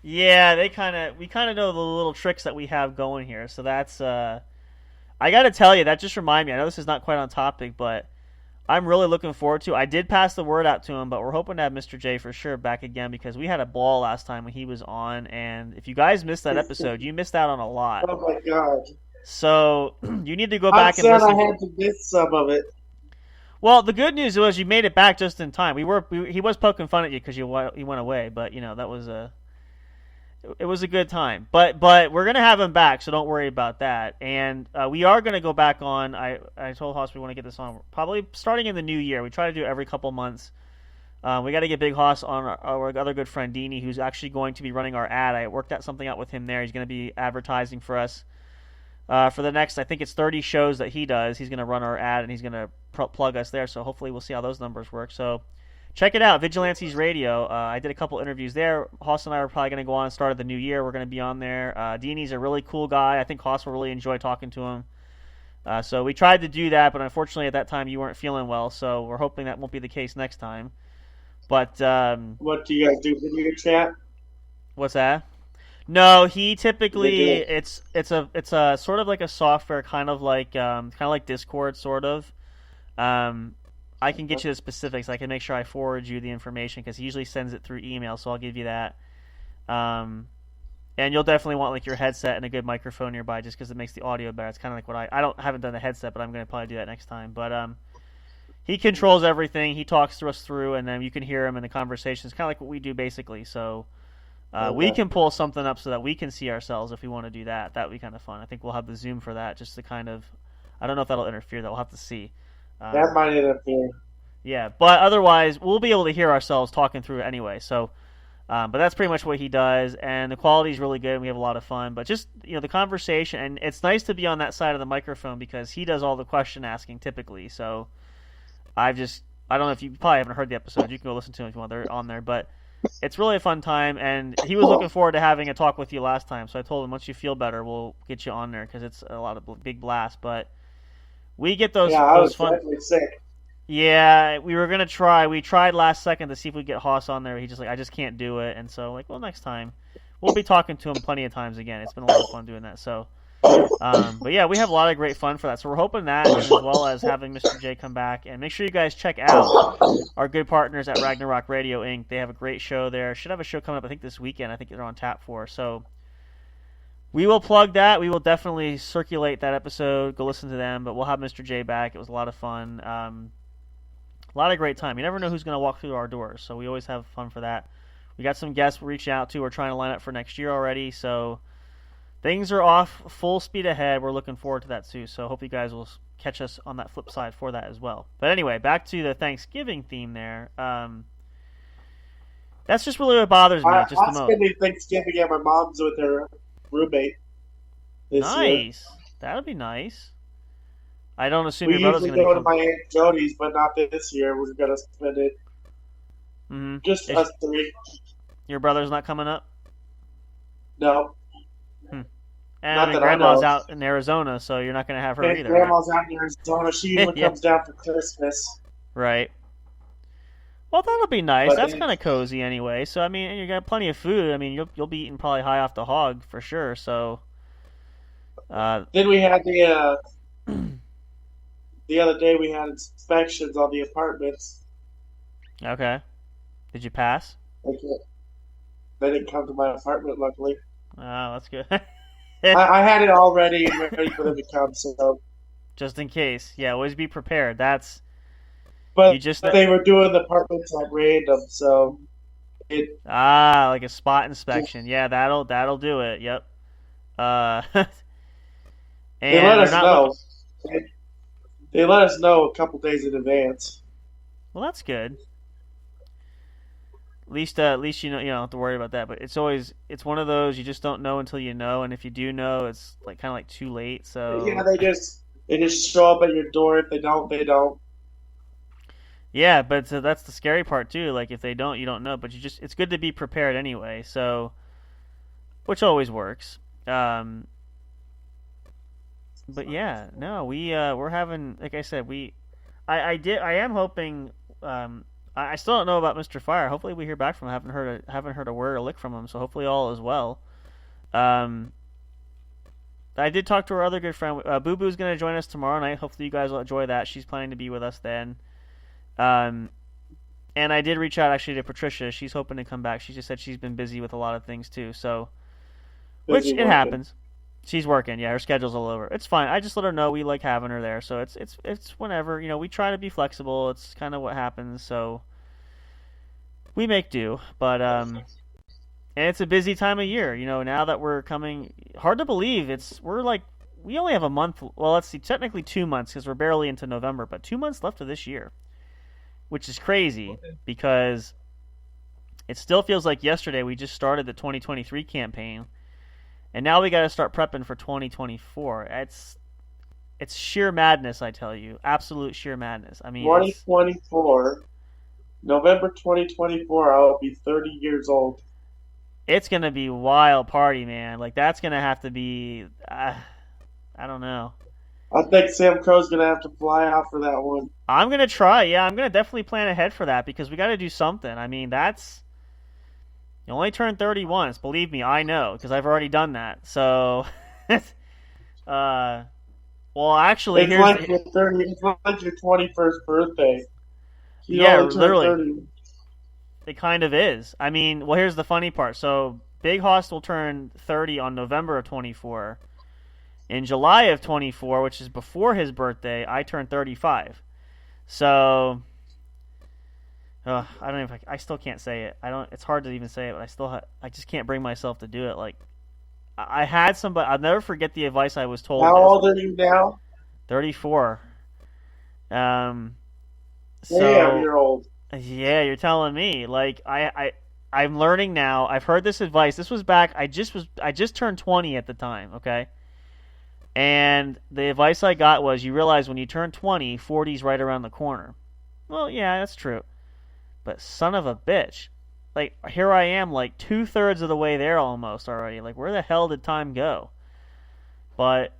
Yeah, we kind of know the little tricks that we have going here. So that's I got to tell you, that just reminded me. I know this is not quite on topic, but I'm really looking forward to. I did pass the word out to him, but we're hoping to have Mr. J for sure back again, because we had a ball last time when he was on, and if you guys missed that episode, you missed out on a lot. Oh my god! So you need to go back and listen. I had to miss some of it. Well, the good news was you made it back just in time. He was poking fun at you because you went away, but that was it was a good time. But we're gonna have him back, so don't worry about that. And we are gonna go back on. I told Hoss we want to get this on probably starting in the new year. We try to do it every couple months. We got to get Big Hoss on our other good friend Deanie, who's actually going to be running our ad. I worked out something out with him there. He's going to be advertising for us. For the next, I think it's 30 shows that he does. He's going to run our ad, and he's going to plug us there. So hopefully we'll see how those numbers work. So check it out, Vigilantes Radio. I did a couple interviews there. Hoss and I are probably going to go on and start of the new year. We're going to be on there. Deanie's a really cool guy. I think Hoss will really enjoy talking to him. So we tried to do that, but unfortunately at that time you weren't feeling well. So we're hoping that won't be the case next time. But what do you guys do? Video chat? What's that? No, he typically it's a sort of like a software, kind of like Discord, sort of. I can get you the specifics. I can make sure I forward you the information, because he usually sends it through email, so I'll give you that. And you'll definitely want like your headset and a good microphone nearby, just because it makes the audio better. It's kind of like what I haven't done the headset, but I'm going to probably do that next time. But he controls everything. He talks to us through, and then you can hear him in the conversation. It's kind of like what we do basically. So. We can pull something up so that we can see ourselves if we want to do that. That would be kind of fun. I think we'll have the Zoom for that, just to kind of... I don't know if that'll interfere, though. We'll have to see. That might interfere. Yeah, but otherwise, we'll be able to hear ourselves talking through it anyway. So, but that's pretty much what he does, and the quality is really good, and we have a lot of fun. But just, the conversation, and it's nice to be on that side of the microphone, because he does all the question asking typically. So, I don't know if you probably haven't heard the episode. You can go listen to them if you want. They're on there, but... It's really a fun time, and he was looking forward to having a talk with you last time, so I told him once you feel better, we'll get you on there, because it's a lot of big blast. But we get those, I was fun... definitely sick. Yeah, we were going to try. We tried last second to see if we could get Hoss on there. He just I just can't do it, and so next time. We'll be talking to him plenty of times again. It's been a lot of fun doing that, so... but yeah, we have a lot of great fun for that. So we're hoping that, as well as having Mr. J come back. And make sure you guys check out our good partners at Ragnarok Radio Inc. They have a great show there. Should have a show coming up, I think, this weekend. I think they're on tap for. So we will plug that. We will definitely circulate that episode. Go listen to them. But we'll have Mr. J back. It was a lot of fun. A lot of great time. You never know who's going to walk through our doors. So we always have fun for that. We got some guests we're reaching out to. We're trying to line up for next year already. So... things are off full speed ahead. We're looking forward to that too. So hope you guys will catch us on that flip side for that as well. But anyway, back to the Thanksgiving theme there. That's just really what bothers me. I'm the spending Thanksgiving at my mom's with her roommate this year. Nice. That would be nice. I don't assume We your brother's usually going to go to my Aunt Jody's, but not this year. We're going to spend it just us three. Your brother's not coming up? No. And Grandma's out in Arizona, so you're not going to have her either. Grandma's out in Arizona. She usually comes down for Christmas. Right. Well, that'll be nice. But that's kind of cozy anyway. So, I mean, you got plenty of food. I mean, you'll be eating probably high off the hog for sure. So, then we had the other day we had inspections on the apartments. Okay. Did you pass? They didn't come to my apartment, luckily. Oh, that's good. I had it all ready and ready for them to come. So just in case, yeah, always be prepared. That's. But you just they were doing the apartments at random, so like a spot inspection. Yeah, that'll do it. Yep. And they let us know. They let us know a couple days in advance. Well, that's good. At least you don't have to worry about that. But it's one of those you just don't know until you know, and if you do know, it's like kind of like too late. So yeah, they just show up at your door. If they don't, they don't. Yeah, but that's the scary part too. Like if they don't, you don't know. But it's good to be prepared anyway. So, which always works. But yeah, no, we're having, like I said, I am hoping. I still don't know about Mr. Fire. Hopefully we hear back from him. Haven't heard a word or lick from him. So hopefully all is well. I did talk to our other good friend. Boo Boo's going to join us tomorrow night. Hopefully you guys will enjoy that. She's planning to be with us then. And I did reach out actually to Patricia. She's hoping to come back. She just said she's been busy with a lot of things too. So, which it happens. She's working. Yeah, her schedule's all over. It's fine. I just let her know we like having her there. So it's whenever, we try to be flexible. It's kind of what happens. So we make do. But and it's a busy time of year. Now that we're coming, hard to believe. We only have a month. Well, let's see, technically 2 months because we're barely into November, but 2 months left of this year, which is crazy because it still feels like yesterday we just started the 2023 campaign. And now we got to start prepping for 2024. It's sheer madness, I tell you. Absolute sheer madness. I mean, 2024, November 2024, I'll be 30 years old. It's going to be wild party, man. Like, that's going to have to be, I don't know. I think Sam Crow's going to have to fly out for that one. I'm going to try. Yeah, I'm going to definitely plan ahead for that because we got to do something. I mean, you only turn 30 once. Believe me, I know because I've already done that. So, well, actually, it's like your 21st birthday. Literally. It kind of is. I mean, well, here's the funny part. So, Big Hoss will turn 30 on November of 24. In July of 24, which is before his birthday, I turned 35. So, I don't even. I still can't say it. It's hard to even say it, but I just can't bring myself to do it. Like, I had somebody. I'll never forget the advice I was told. How old are you now? 34. Damn, you're old. Yeah, you're telling me. Like, I'm learning now. I've heard this advice. This was back. I just turned 20 at the time. Okay. And the advice I got was, you realize when you turn 20, 40's right around the corner. Well, yeah, that's true. But son of a bitch, like, here I am, like 2/3 of the way there almost already. Like, where the hell did time go? But,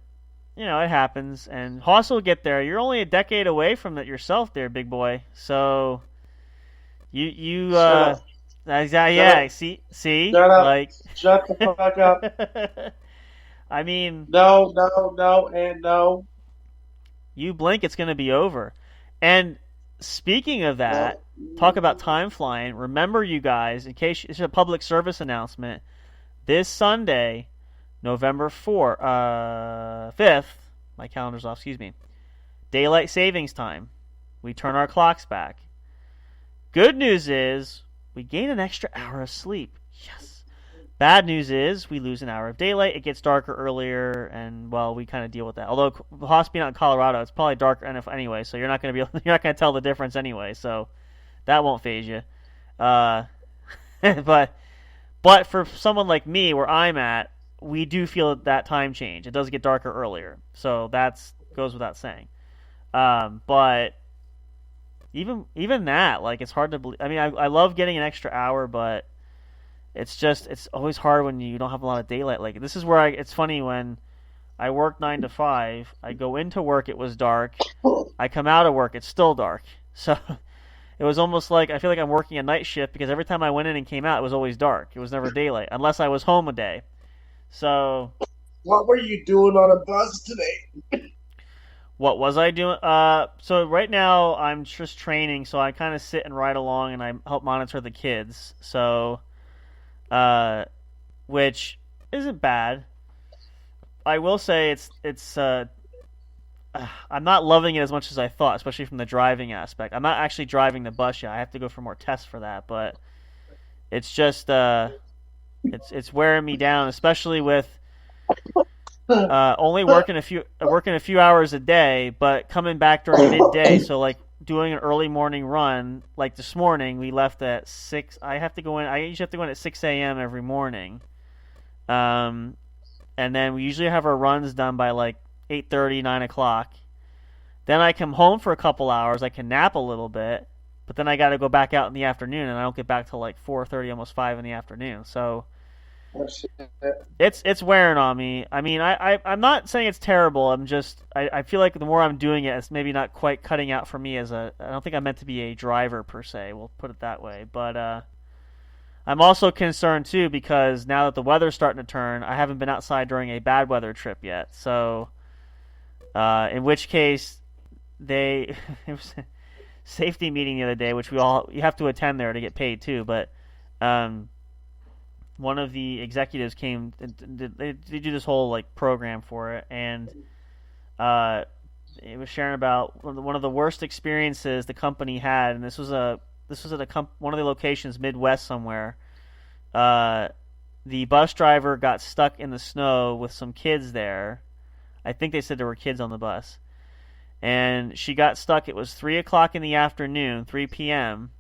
it happens. And Hoss will get there. You're only a decade away from it yourself there, big boy. So, yeah, see? Shut up. Like, shut the fuck up. I mean... No, and no. You blink, it's going to be over. And speaking of that, talk about time flying. Remember, you guys, in case it's a public service announcement, this Sunday, November 5th, my calendar's off, excuse me, daylight savings time. We turn our clocks back. Good news is we gain an extra hour of sleep. Yes. Bad news is we lose an hour of daylight. It gets darker earlier, and well, we kind of deal with that. Although Hoss being out in Colorado, it's probably darker enough anyway, so you're not going to tell the difference anyway. So that won't phase you. But for someone like me, where I'm at, we do feel that time change. It does get darker earlier, so that goes without saying. But even that, like, it's hard to believe. I mean, I love getting an extra hour, but it's always hard when you don't have a lot of daylight. Like, this is where it's funny when I work 9 to 5. I go into work, it was dark. I come out of work, it's still dark. So it was almost like I feel like I'm working a night shift because every time I went in and came out, it was always dark. It was never daylight unless I was home a day. So what were you doing on a bus today? What was I doing? So right now I'm just training, so I kind of sit and ride along and I help monitor the kids. So which isn't bad. I will say it's I'm not loving it as much as I thought, especially from the driving aspect. I'm not actually driving the bus yet. I have to go for more tests for that, but it's just it's wearing me down, especially with only working a few hours a day, but coming back during midday. So like doing an early morning run, like this morning we left at 6. I usually have to go in at 6 a.m. every morning. And then we usually have our runs done by like 8:30, 9 o'clock. Then I come home for a couple hours. I can nap a little bit, but then I got to go back out in the afternoon, and I don't get back till like 4:30, almost 5 in the afternoon. So it's wearing on me. I mean, I'm not saying it's terrible. I feel like the more I'm doing it, it's maybe not quite cutting out for me I don't think I'm meant to be a driver per se. We'll put it that way. But I'm also concerned too because now that the weather's starting to turn, I haven't been outside during a bad weather trip yet. So, in which case, it was a safety meeting the other day, which you have to attend there to get paid too. But one of the executives came. They do this whole like program for it, and it was sharing about one of the worst experiences the company had, and this was at one of the locations Midwest somewhere. The bus driver got stuck in the snow with some kids there. I think they said there were kids on the bus, and she got stuck. It was 3 o'clock in the afternoon, 3 p.m.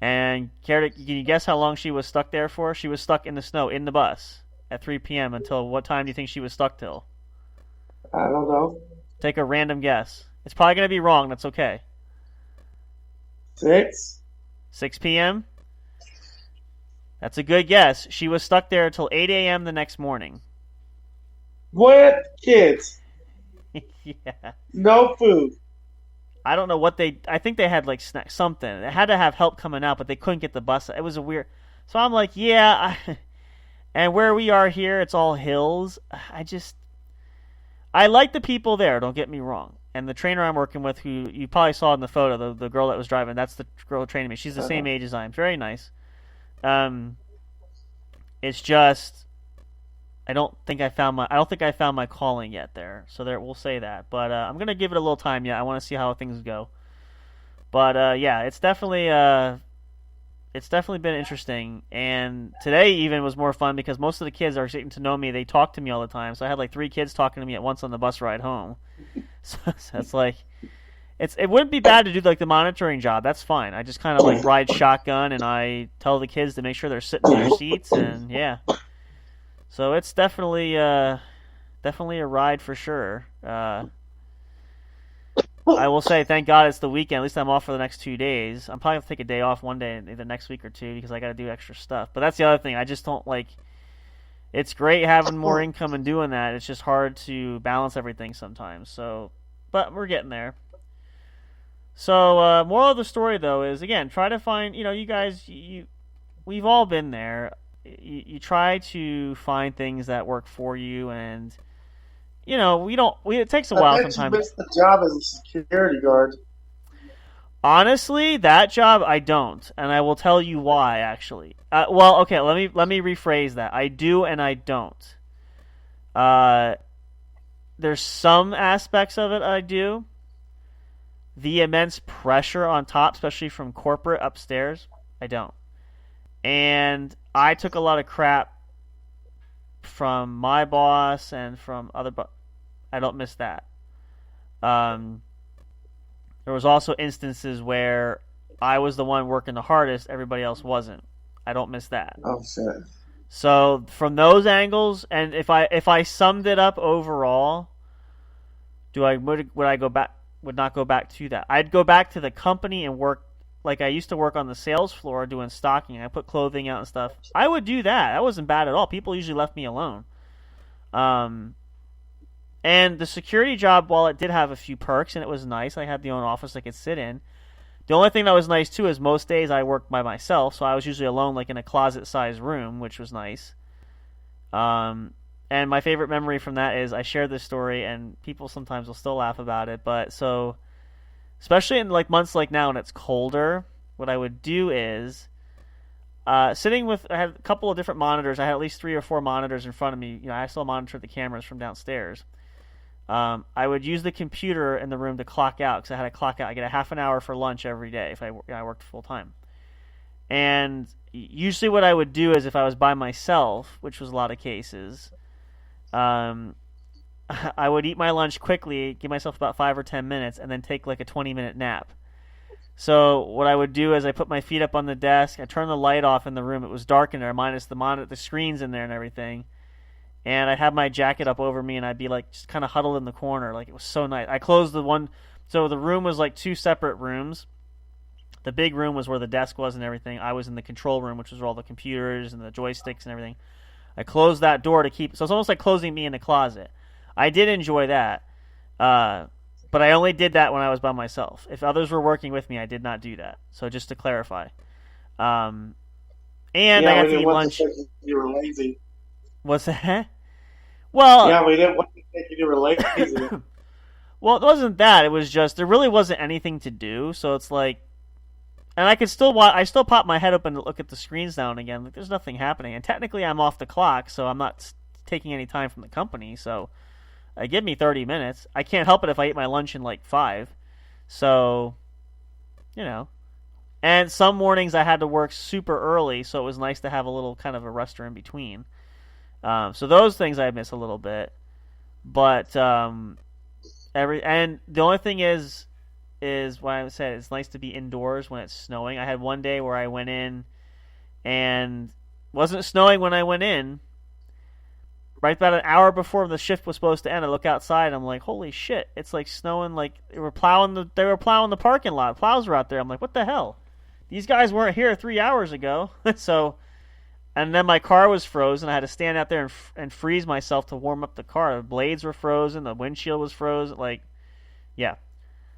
And can you guess how long she was stuck there for? She was stuck in the snow in the bus at 3 p.m. until what time do you think she was stuck till? I don't know. Take a random guess. It's probably going to be wrong. That's okay. 6 p.m.? That's a good guess. She was stuck there until 8 a.m. the next morning. What? Kids? Yeah. No food. I don't know what I think they had like something. They had to have help coming out, but they couldn't get the bus. It was a weird. So I'm like, yeah. And where we are here, it's all hills. I like the people there. Don't get me wrong. And the trainer I'm working with, who you probably saw in the photo, the girl that was driving, that's the girl training me. She's the same age as I am. Very nice. It's just I don't think I found my calling yet there. So we'll say that. But I'm gonna give it a little time yet. I want to see how things go. But yeah, it's definitely been interesting. And today even was more fun because most of the kids are getting to know me. They talk to me all the time. So I had like 3 kids talking to me at once on the bus ride home. So it's like it wouldn't be bad to do like the monitoring job. That's fine. I just kind of like ride shotgun and I tell the kids to make sure they're sitting in their seats and yeah. So it's definitely a ride for sure. I will say, thank God it's the weekend. At least I'm off for the next 2 days. I'm probably going to take a day off one day, either next week or two, because I got to do extra stuff. But that's the other thing. I just don't like. It's great having more income and doing that. It's just hard to balance everything sometimes. So, but we're getting there. So, moral of the story though is again, try to find. You guys, we've all been there. You try to find things that work for you, and it takes a while sometimes. You missed the job as a security guard. Honestly, that job I don't, and I will tell you why. Actually, well, okay, let me rephrase that. I do and I don't. There's some aspects of it I do. The immense pressure on top, especially from corporate upstairs, I don't. And I took a lot of crap from my boss and from other I don't miss that. There was also instances where I was the one working the hardest, everybody else wasn't. I don't miss that. Oh shit. So from those angles, and if I summed it up overall, would not go back to that. I'd go back to the company and work. Like I used to work on the sales floor doing stocking. I put clothing out and stuff. I would do that. That wasn't bad at all. People usually left me alone. And the security job, while it did have a few perks and it was nice, I had the own office I could sit in. The only thing that was nice too is most days I worked by myself, so I was usually alone, like in a closet-sized room, which was nice. And my favorite memory from that is I shared this story, and people sometimes will still laugh about it. But so. Especially in like months like now when it's colder, what I would do is sitting with, I had a couple of different monitors. I had at least 3 or 4 monitors in front of me. I still monitored the cameras from downstairs. I would use the computer in the room to clock out because I had to clock out. I get a half an hour for lunch every day if I worked full time. And usually what I would do is if I was by myself, which was a lot of cases, I would eat my lunch quickly, give myself about 5 or 10 minutes, and then take like a 20-minute nap. So what I would do is I put my feet up on the desk, I turned the light off in the room. It was dark in there, minus the screens in there and everything. And I'd have my jacket up over me, and I'd be like just kind of huddled in the corner. Like, it was so nice. I closed the one, so the room was like 2 separate rooms. The big room was where the desk was and everything. I was in the control room, which was where all the computers and the joysticks and everything. I closed that door to keep, so it's almost like closing me in the closet. I did enjoy that, but I only did that when I was by myself. If others were working with me, I did not do that. So just to clarify. And I got to eat lunch. You were lazy. What's that? Well, yeah, we didn't want to think you were lazy. Well, it wasn't that. It was just there really wasn't anything to do. So it's like, and I could still watch. I still pop my head up and look at the screens now and again. Like, there's nothing happening, and technically I'm off the clock, so I'm not taking any time from the company. So, give me 30 minutes. I can't help it if I eat my lunch in like 5. So, And some mornings I had to work super early, so it was nice to have a little kind of a rester in between. So those things I miss a little bit, but and the only thing is what I said. It's nice to be indoors when it's snowing. I had one day where I went in, and wasn't snowing when I went in. Right about an hour before the shift was supposed to end, I look outside. And I'm like, holy shit! It's like snowing. Like they were plowing the parking lot. Plows were out there. I'm like, what the hell? These guys weren't here 3 hours ago. So. And then my car was frozen. I had to stand out there and freeze myself to warm up the car. The blades were frozen. The windshield was frozen. Yeah.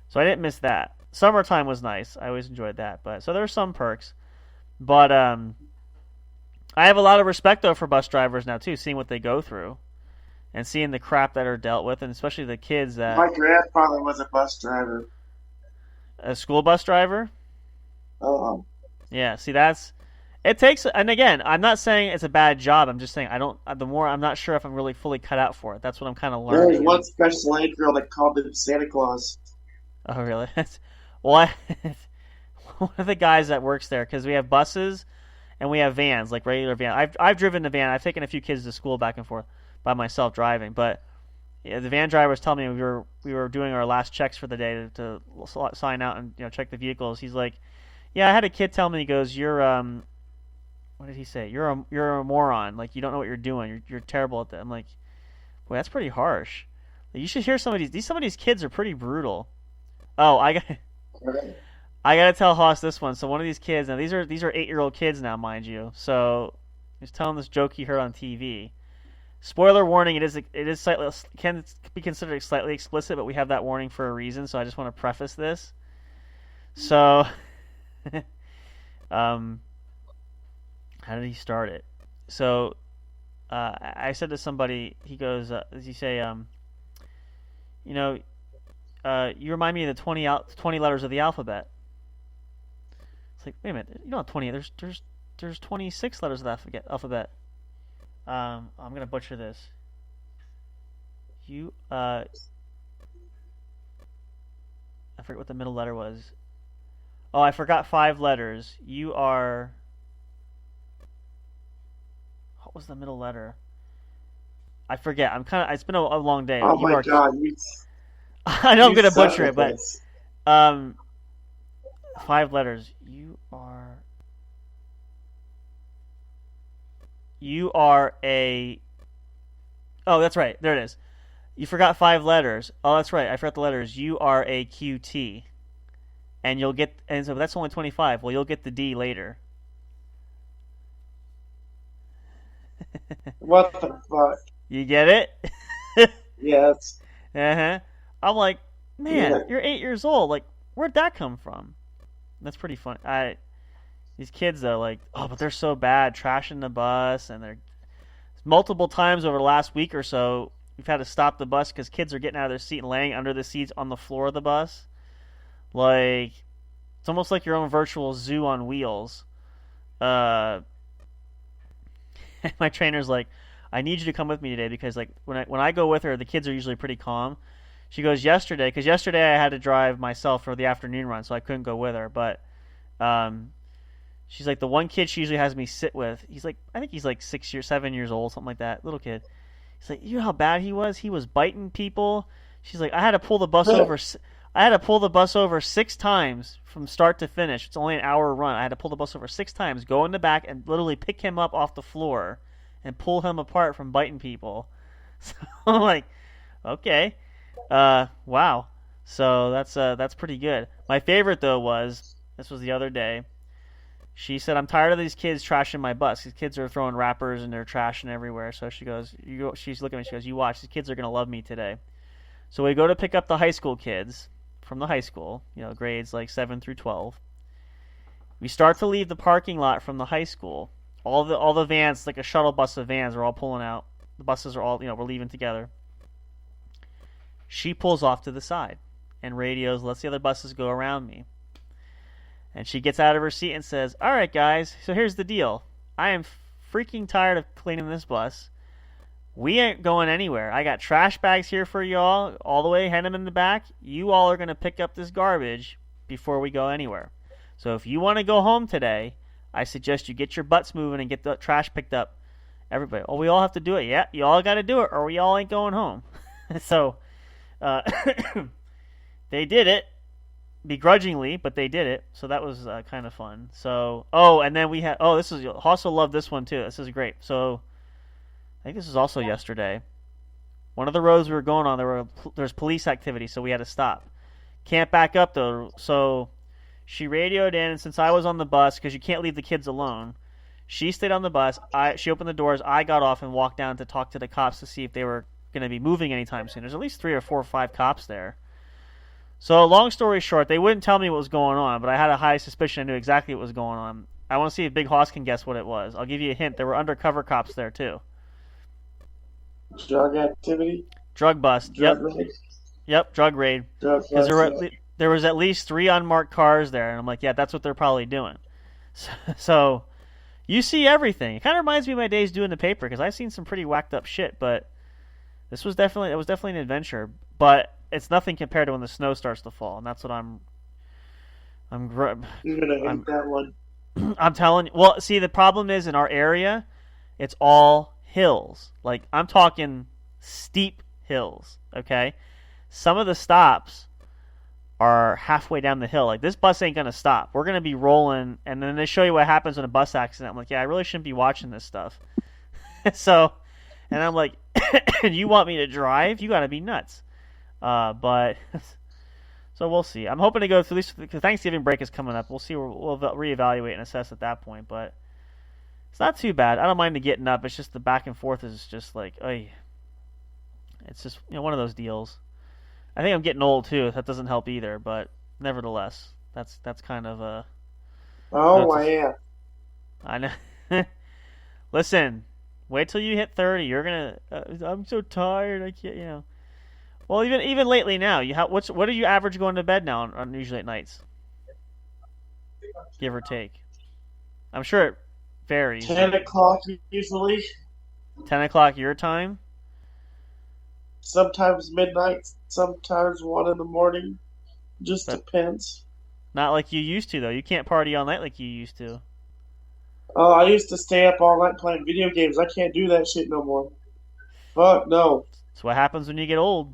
So I didn't miss that. Summertime was nice. I always enjoyed that. So there are some perks. But I have a lot of respect, though, for bus drivers now, too, seeing what they go through and seeing the crap that are dealt with, and especially the kids that... My grandfather was a bus driver. A school bus driver? Oh. Yeah, see, that's... It takes, and again, I'm not saying it's a bad job. I'm just saying I'm not sure if I'm really fully cut out for it. That's what I'm kind of learning. There was one special aid girl that called him Santa Claus. Oh, really? Well, one of the guys that works there, because we have buses and we have vans, like regular vans. I've driven the van. I've taken a few kids to school back and forth by myself driving, but the van driver was telling me we were doing our last checks for the day to sign out and check the vehicles. He's like, yeah, I had a kid tell me, he goes, what did he say? You're a moron. Like, you don't know what you're doing. You're terrible at that. I'm like, boy, that's pretty harsh. Like, you should hear some of these kids are pretty brutal. Oh, I gotta tell Haas this one. So one of these kids, now these are 8-year-old kids now, mind you. So he's telling this joke he heard on TV. Spoiler warning: it is slightly, can be considered slightly explicit, but we have that warning for a reason. So I just want to preface this. So, how did he start it? So, I said to somebody, he goes, does he say, you remind me of the 20 letters of the alphabet. It's like, wait a minute, you don't have 20. There's 26 letters of the alphabet. I'm gonna butcher this. I forget what the middle letter was. Oh, I forgot 5 letters. You are. What was the middle letter? I forget. It's been a long day. Oh my God! I know I'm gonna butcher it, but 5 letters. You are a. Oh, that's right. There it is. You forgot 5 letters. Oh, that's right. I forgot the letters. You are a QT, and you'll get. And so that's only 25. Well, you'll get the D later. What the fuck? You get it? Yes. I'm like, man, You're 8 years old. Like, where'd that come from? That's pretty funny. These kids though, like, oh, but they're so bad, trashing the bus, and they're multiple times over the last week or so. We've had to stop the bus because kids are getting out of their seat and laying under the seats on the floor of the bus. Like, it's almost like your own virtual zoo on wheels. my trainer's like, I need you to come with me today because like when I go with her, the kids are usually pretty calm. She goes because yesterday I had to drive myself for the afternoon run, so I couldn't go with her. But she's like, the one kid she usually has me sit with, I think he's like 7 years old, something like that, little kid. He's like, you know how bad he was? He was biting people. She's like, I had to pull the bus over. I had to pull the bus over 6 times from start to finish. It's only an hour run. I had to pull the bus over 6 times, go in the back, and literally pick him up off the floor and pull him apart from biting people. So I'm like, okay, wow. So that's pretty good. My favorite though this was the other day. She said, I'm tired of these kids trashing my bus. These kids are throwing wrappers and they're trashing everywhere. So she goes, she's looking at me, she goes, you watch, these kids are going to love me today. So we go to pick up the high school kids from the high school, grades like 7 through 12. We start to leave the parking lot from the high school. All the vans, like a shuttle bus of vans, are all pulling out. The buses are all, we're leaving together. She pulls off to the side and radios, lets the other buses go around me. And she gets out of her seat and says, all right, guys, so here's the deal. I am freaking tired of cleaning this bus. We ain't going anywhere. I got trash bags here for y'all, all the way, hand them in the back. You all are going to pick up this garbage before we go anywhere. So if you want to go home today, I suggest you get your butts moving and get the trash picked up. Everybody, we all have to do it. Yeah, you all got to do it or we all ain't going home. So they did it. Begrudgingly, but they did it, so that was kind of fun. So, and then we had, you'll also love this one too. This is great. So, I think this was also yesterday. One of the roads we were going on, there's police activity, so we had to stop. Can't back up though, so she radioed in, and since I was on the bus, because you can't leave the kids alone, she stayed on the bus. She opened the doors. I got off and walked down to talk to the cops to see if they were going to be moving anytime soon. There's at least 3 or 4 or 5 cops there. So, long story short, they wouldn't tell me what was going on, but I had a high suspicion I knew exactly what was going on. I want to see if Big Hoss can guess what it was. I'll give you a hint. There were undercover cops there, too. Drug activity? Drug bust. Drug raid? Yep, drug raid. Because there was at least 3 unmarked cars there, and I'm like, yeah, that's what they're probably doing. So you see everything. It kind of reminds me of my days doing the paper, because I've seen some pretty whacked up shit, but it was definitely an adventure. But it's nothing compared to when the snow starts to fall, and that's what You're gonna hate that one. I'm telling you. Well, see, the problem is in our area, it's all hills. Like, I'm talking steep hills, okay? Some of the stops are halfway down the hill. Like, this bus ain't gonna stop. We're gonna be rolling, and then they show you what happens in a bus accident. I'm like, yeah, I really shouldn't be watching this stuff. So, and I'm like, you want me to drive? You gotta be nuts. But so we'll see. I'm hoping to go through this because Thanksgiving break is coming up. We'll see. We'll reevaluate and assess at that point. But it's not too bad. I don't mind the getting up. It's just the back and forth is just like, it's just one of those deals. I think I'm getting old too. That doesn't help either. But nevertheless, that's kind of a. Oh, I am. I know. Listen, wait till you hit 30. You're gonna. I'm so tired. I can't. Well, even lately now, what are you average going to bed now on usually at nights? Give or take. I'm sure it varies. 10 o'clock usually. 10 o'clock your time? Sometimes midnight, sometimes 1 in the morning. Just depends. Not like you used to, though. You can't party all night like you used to. Oh, I used to stay up all night playing video games. I can't do that shit no more. Fuck no. That's what happens when you get old.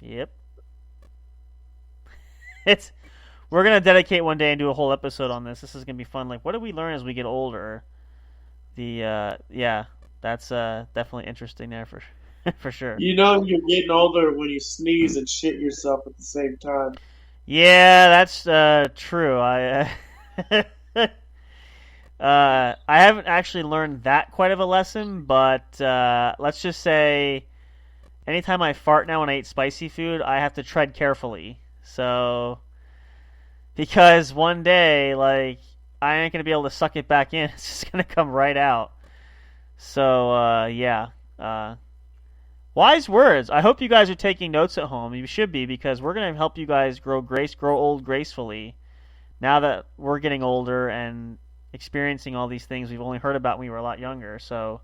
Yep. We're gonna dedicate one day and do a whole episode on this. This is gonna be fun. Like, what do we learn as we get older? That's definitely interesting there for sure. You're getting older when you sneeze and shit yourself at the same time. Yeah, that's true. I haven't actually learned that quite of a lesson, but let's just say anytime I fart now when I eat spicy food, I have to tread carefully. So, because one day, like, I ain't going to be able to suck it back in. It's just going to come right out. So, yeah. Wise words. I hope you guys are taking notes at home. You should be, because we're going to help you guys grow old gracefully. now that we're getting older and experiencing all these things we've only heard about when we were a lot younger. So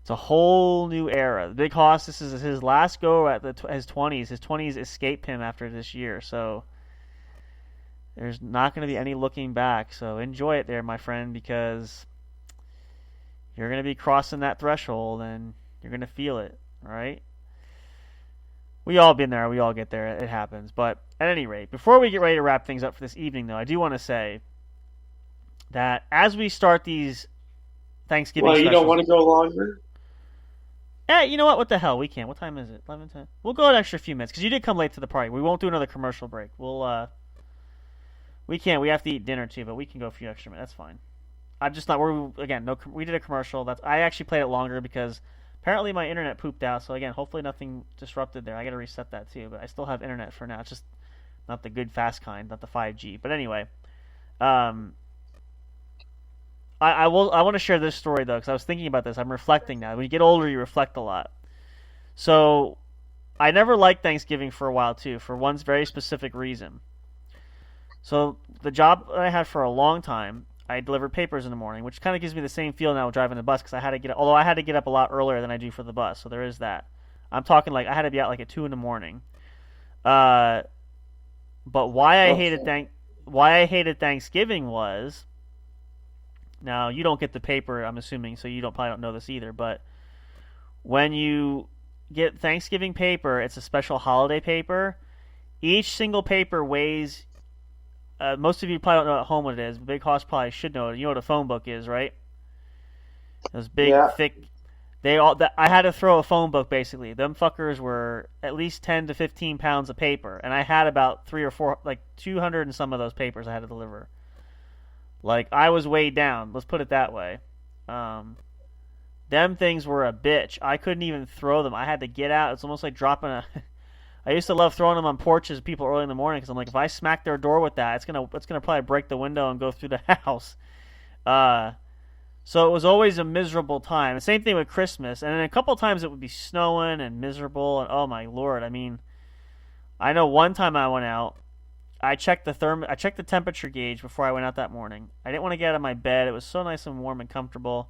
it's a whole new era. Big Hoss, this is his last go at his 20s. His 20s escaped him after this year. So there's not going to be any looking back. So enjoy it there, my friend, because you're going to be crossing that threshold and you're going to feel it, all right? We all been there. We all get there. It happens. But at any rate, before we get ready to wrap things up for this evening, though, I do want to say that as we start these Thanksgiving specials... Well, you don't want to go longer? You know what? What the hell? We can. What time is it? 11:10. We'll go an extra few minutes because you did come late to the party. We won't do another commercial break. We can't. We have to eat dinner too, but we can go a few extra minutes. That's fine. I'm just not. We did a commercial. I actually played it longer because apparently my internet pooped out. So again, hopefully nothing disrupted there. I got to reset that too, but I still have internet for now. It's just not the good fast kind, not the 5G. But anyway, I want to share this story, though, because I was thinking about this. I'm reflecting now. When you get older, you reflect a lot. So I never liked Thanksgiving for a while, too, for one very specific reason. So the job that I had for a long time, I delivered papers in the morning, which kind of gives me the same feel now driving the bus, because I had to get up a lot earlier than I do for the bus, so there is that. I'm talking like I had to be out like at 2 in the morning. But why I hated Thanksgiving was... Now, you don't get the paper, I'm assuming, so you probably don't know this either, but when you get Thanksgiving paper, it's a special holiday paper. Each single paper weighs, most of you probably don't know at home what it is, but Big Hoss probably should know it. You know what a phone book is, right? Those big, thick, I had to throw a phone book, basically. Them fuckers were at least 10 to 15 pounds of paper, and I had about 3 or 4, like 200 and some of those papers I had to deliver. Like, I was weighed down. Let's put it that way. Them things were a bitch. I couldn't even throw them. I had to get out. It's almost like dropping a... I used to love throwing them on porches of people early in the morning because I'm like, if I smack their door with that, it's gonna probably break the window and go through the house. So it was always a miserable time. The same thing with Christmas. And then a couple times it would be snowing and miserable. And oh, my Lord. I mean, I know one time I went out. I checked the temperature gauge before I went out that morning. I didn't want to get out of my bed. It was so nice and warm and comfortable.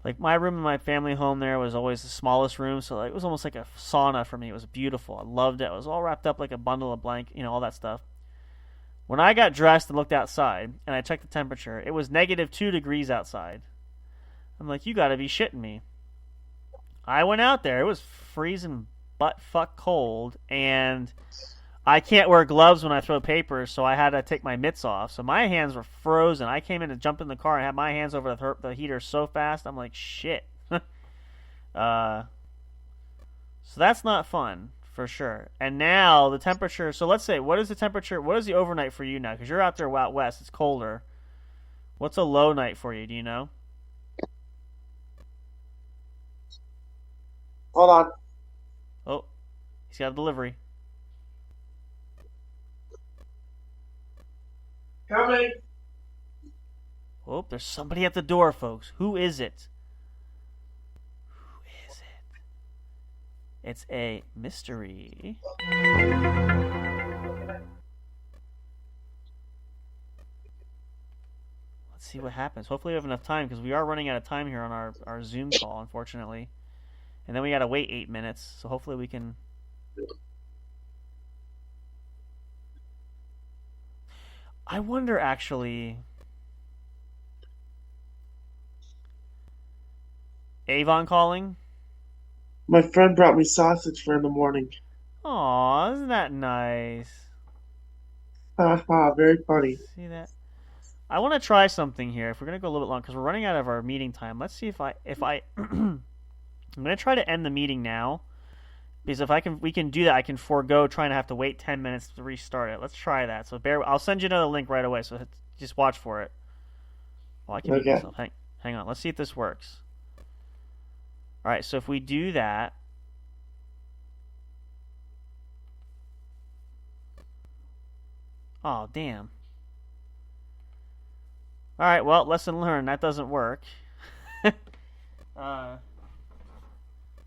Like, my room in my family home there was always the smallest room, so it was almost like a sauna for me. It was beautiful. I loved it. It was all wrapped up like a bundle of blanket, all that stuff. When I got dressed and looked outside, and I checked the temperature, it was -2 degrees outside. I'm like, you gotta be shitting me. I went out there. It was freezing butt-fuck cold, and... I can't wear gloves when I throw papers, so I had to take my mitts off. So my hands were frozen. I came in and jumped in the car and had my hands over the heater so fast. I'm like, shit. So that's not fun, for sure. And now the temperature... So let's say, what is the temperature... What is the overnight for you now? Because you're out there out west. It's colder. What's a low night for you? Do you know? Hold on. Oh, he's got a delivery. Coming. Oh, there's somebody at the door, folks. Who is it? Who is it? It's a mystery. Let's see what happens. Hopefully we have enough time, because we are running out of time here on our Zoom call, unfortunately. And then we got to wait 8 minutes, so hopefully we can... I wonder, actually... Avon calling? My friend brought me sausage for in the morning. Aw, isn't that nice? Haha, very funny. See that? I want to try something here. If we're going to go a little bit long, because we're running out of our meeting time. Let's see if I... I'm going to try to end the meeting now. Because if we can do that, I can forego trying to have to wait 10 minutes to restart it. Let's try that. So I'll send you another link right away. So just watch for it. Well, I can mute myself. Hang on. Let's see if this works. All right. So if we do that, oh damn. All right. Well, lesson learned. That doesn't work.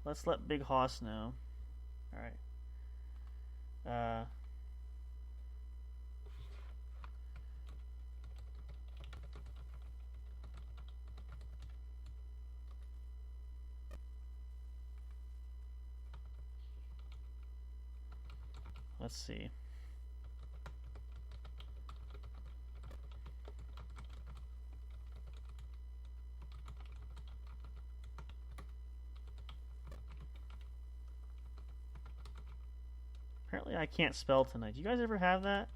Let's let Big Hoss know. All right. Let's see. Apparently I can't spell tonight. Do you guys ever have that?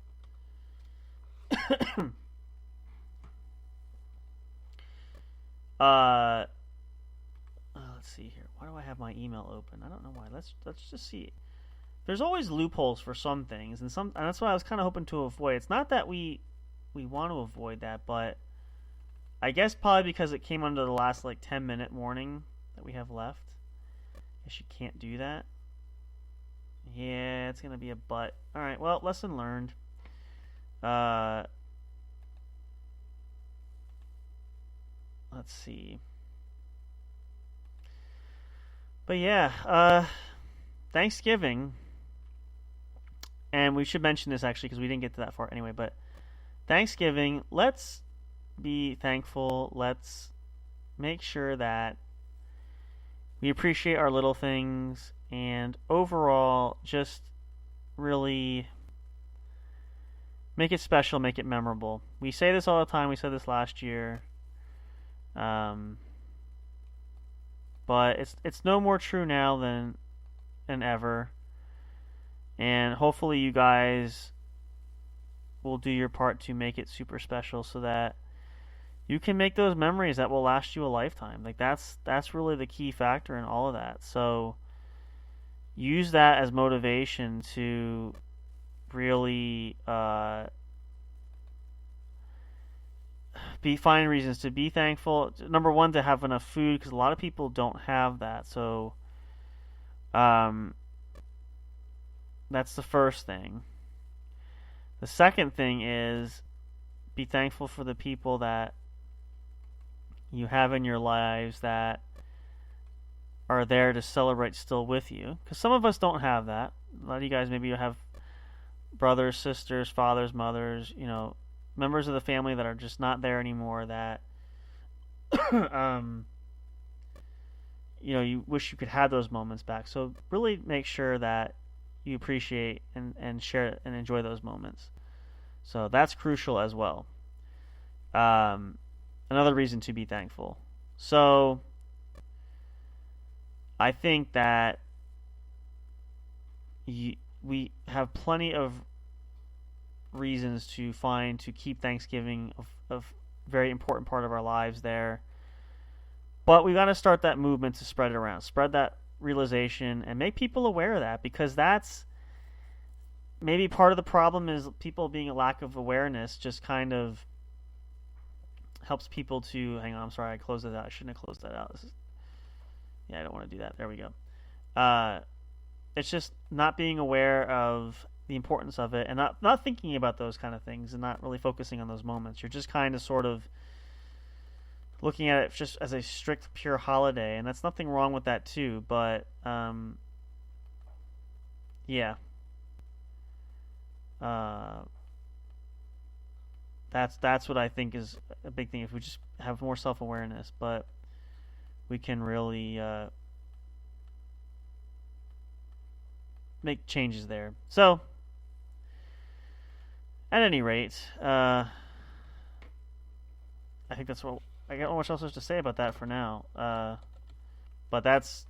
Let's see here. Why do I have my email open? I don't know why. Let's just see. There's always loopholes for some things, and that's what I was kind of hoping to avoid. It's not that we want to avoid that, but I guess probably because it came under the last like 10-minute warning that we have left. I guess you can't do that. Yeah, it's gonna be a but. All right. Well, lesson learned. Let's see. But yeah, Thanksgiving, and we should mention this actually because we didn't get to that far anyway, but Thanksgiving, let's be thankful. Let's make sure that we appreciate our little things, and overall, just really make it special, make it memorable. We say this all the time. We said this last year. But it's no more true now than ever. And hopefully you guys will do your part to make it super special so that you can make those memories that will last you a lifetime. Like that's really the key factor in all of that. So use that as motivation to really find reasons to be thankful. Number one, to have enough food, because a lot of people don't have that. So that's the first thing. The second thing is be thankful for the people that you have in your lives that are there to celebrate still with you. Because some of us don't have that. A lot of you guys maybe have brothers, sisters, fathers, mothers, members of the family that are just not there anymore that you wish you could have those moments back. So really make sure that you appreciate and share and enjoy those moments. So that's crucial as well. Another reason to be thankful. So I think that we have plenty of reasons to keep Thanksgiving a very important part of our lives there. But we got to start that movement to spread it around. Spread that realization and make people aware of that, because that's maybe part of the problem is people being a lack of awareness just kind of helps people to... Hang on, I'm sorry, I closed it out. I shouldn't have closed that out. I don't want to do that. There we go. It's just not being aware of the importance of it and not thinking about those kind of things and not really focusing on those moments. You're just kind of sort of looking at it just as a strict, pure holiday, and that's nothing wrong with that too, but yeah. That's what I think is a big thing. If we just have more self-awareness, but we can really make changes there. So, at any rate, I think that's what I got. Not much else to say about that for now. But that's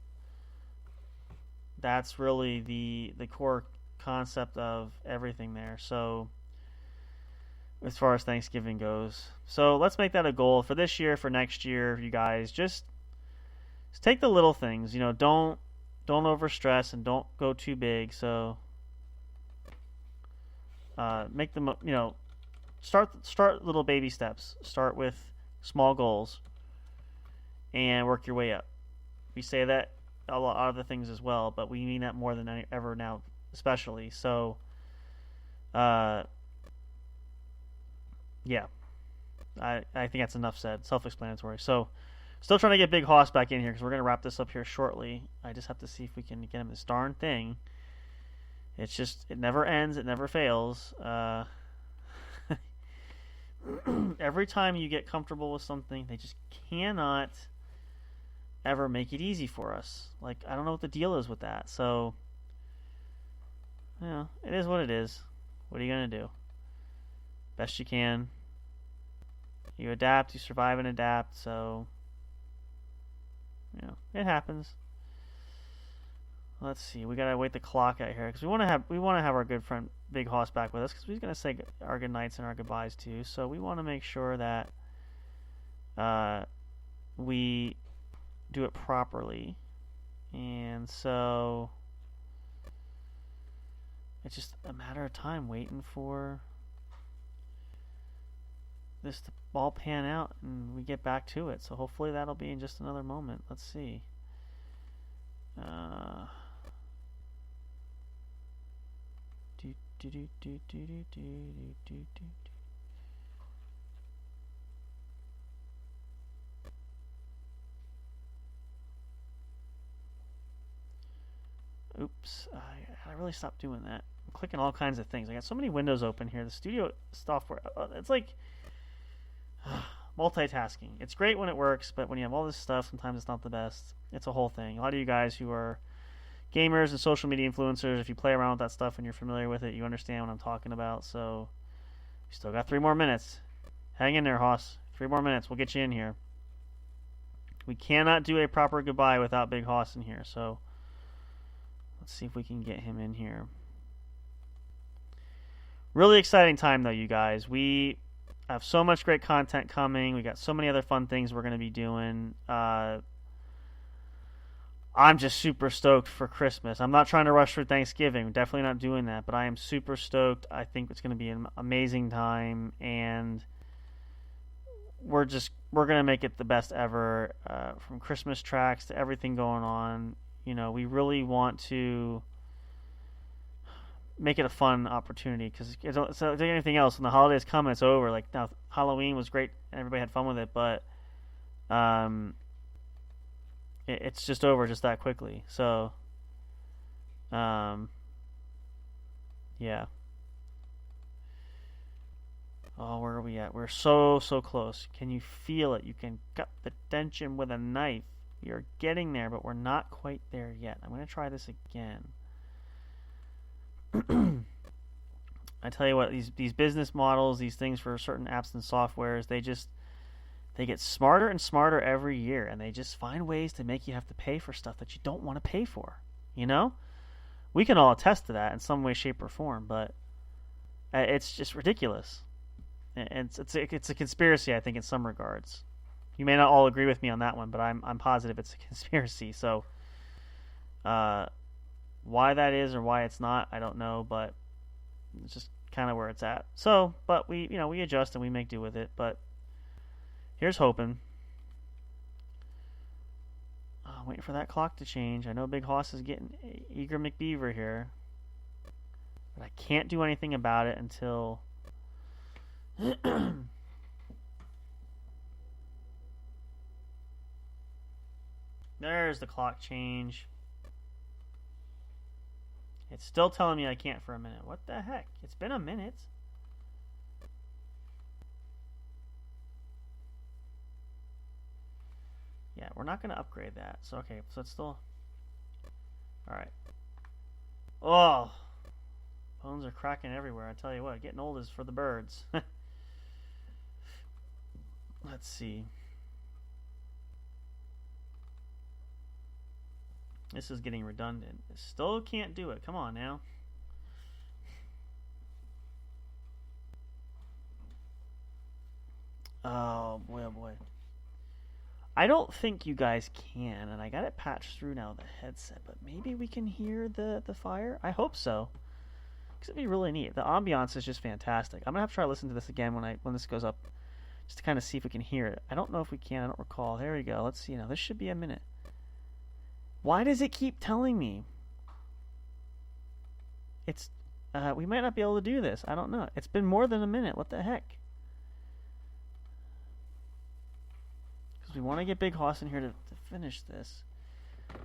really the core concept of everything there. So, as far as Thanksgiving goes, so let's make that a goal for this year, for next year. You guys just take the little things. Don't overstress and don't go too big. So make them, start little baby steps. Start with small goals and work your way up. We say that a lot of other things as well, but we mean that more than ever now, especially. So yeah, I think that's enough said. Self-explanatory. So still trying to get Big Hoss back in here because we're going to wrap this up here shortly. I just have to see if we can get him this darn thing. It's just, it never ends. It never fails. Every time you get comfortable with something, they just cannot ever make it easy for us. Like, I don't know what the deal is with that. So, it is what it is. What are you going to do? Best you can. You adapt, you survive and adapt, so, it happens. Let's see. We gotta wait the clock out here because we want to have our good friend Big Hoss back with us because he's gonna say our good nights and our goodbyes too. So we want to make sure that we do it properly, and so it's just a matter of time waiting for this to all pan out and we get back to it. So hopefully that'll be in just another moment. Let's see. Oops, I really stopped doing that. I'm clicking all kinds of things. I got so many windows open here. The studio software, it's like multitasking. It's great when it works, but when you have all this stuff, sometimes it's not the best. It's a whole thing. A lot of you guys who are gamers and social media influencers, if you play around with that stuff and you're familiar with it, you understand what I'm talking about. So, we still got 3 more minutes. Hang in there, Hoss. 3 more minutes. We'll get you in here. We cannot do a proper goodbye without Big Hoss in here. So, let's see if we can get him in here. Really exciting time, though, you guys. We have so much great content coming. We got so many other fun things we're going to be doing. I'm just super stoked for Christmas. I'm not trying to rush for Thanksgiving. We're definitely not doing that, but I am super stoked. I think it's going to be an amazing time, and we're going to make it the best ever, from Christmas tracks to everything going on. We really want to make it a fun opportunity because it's like anything else. When the holidays come and it's over, like now Halloween was great and everybody had fun with it, but it's just over just that quickly. So, yeah. Oh, where are we at? We're so close. Can you feel it? You can cut the tension with a knife. You're getting there, but we're not quite there yet. I'm going to try this again. I tell you what, these business models, these things for certain apps and softwares, they get smarter and smarter every year, and they just find ways to make you have to pay for stuff that you don't want to pay for. We can all attest to that in some way, shape, or form, but it's just ridiculous. And it's a conspiracy, I think, in some regards. You may not all agree with me on that one, but I'm positive it's a conspiracy. So, why that is or why it's not, I don't know, but it's just kind of where it's at. So, but we adjust and we make do with it. But here's hoping. Waiting for that clock to change. I know Big Hoss is getting eager McBeaver here, but I can't do anything about it until there's the clock change. It's still telling me I can't for a minute. What the heck? It's been a minute. Yeah, we're not going to upgrade that. So, okay, so it's still... Alright. Oh! Bones are cracking everywhere. I tell you what, getting old is for the birds. Let's see. This is getting redundant. Still can't do it. Come on now. Oh boy, oh boy. I don't think you guys can, and I got it patched through now, the headset, but maybe we can hear the fire? I hope so. Because it'd be really neat. The ambiance is just fantastic. I'm going to have to try to listen to this again when this goes up, just to kind of see if we can hear it. I don't know if we can. I don't recall. There we go. Let's see now. This should be a minute. Why does it keep telling me? It's, we might not be able to do this. I don't know. It's been more than a minute. What the heck? Because we want to get Big Hoss in here to finish this.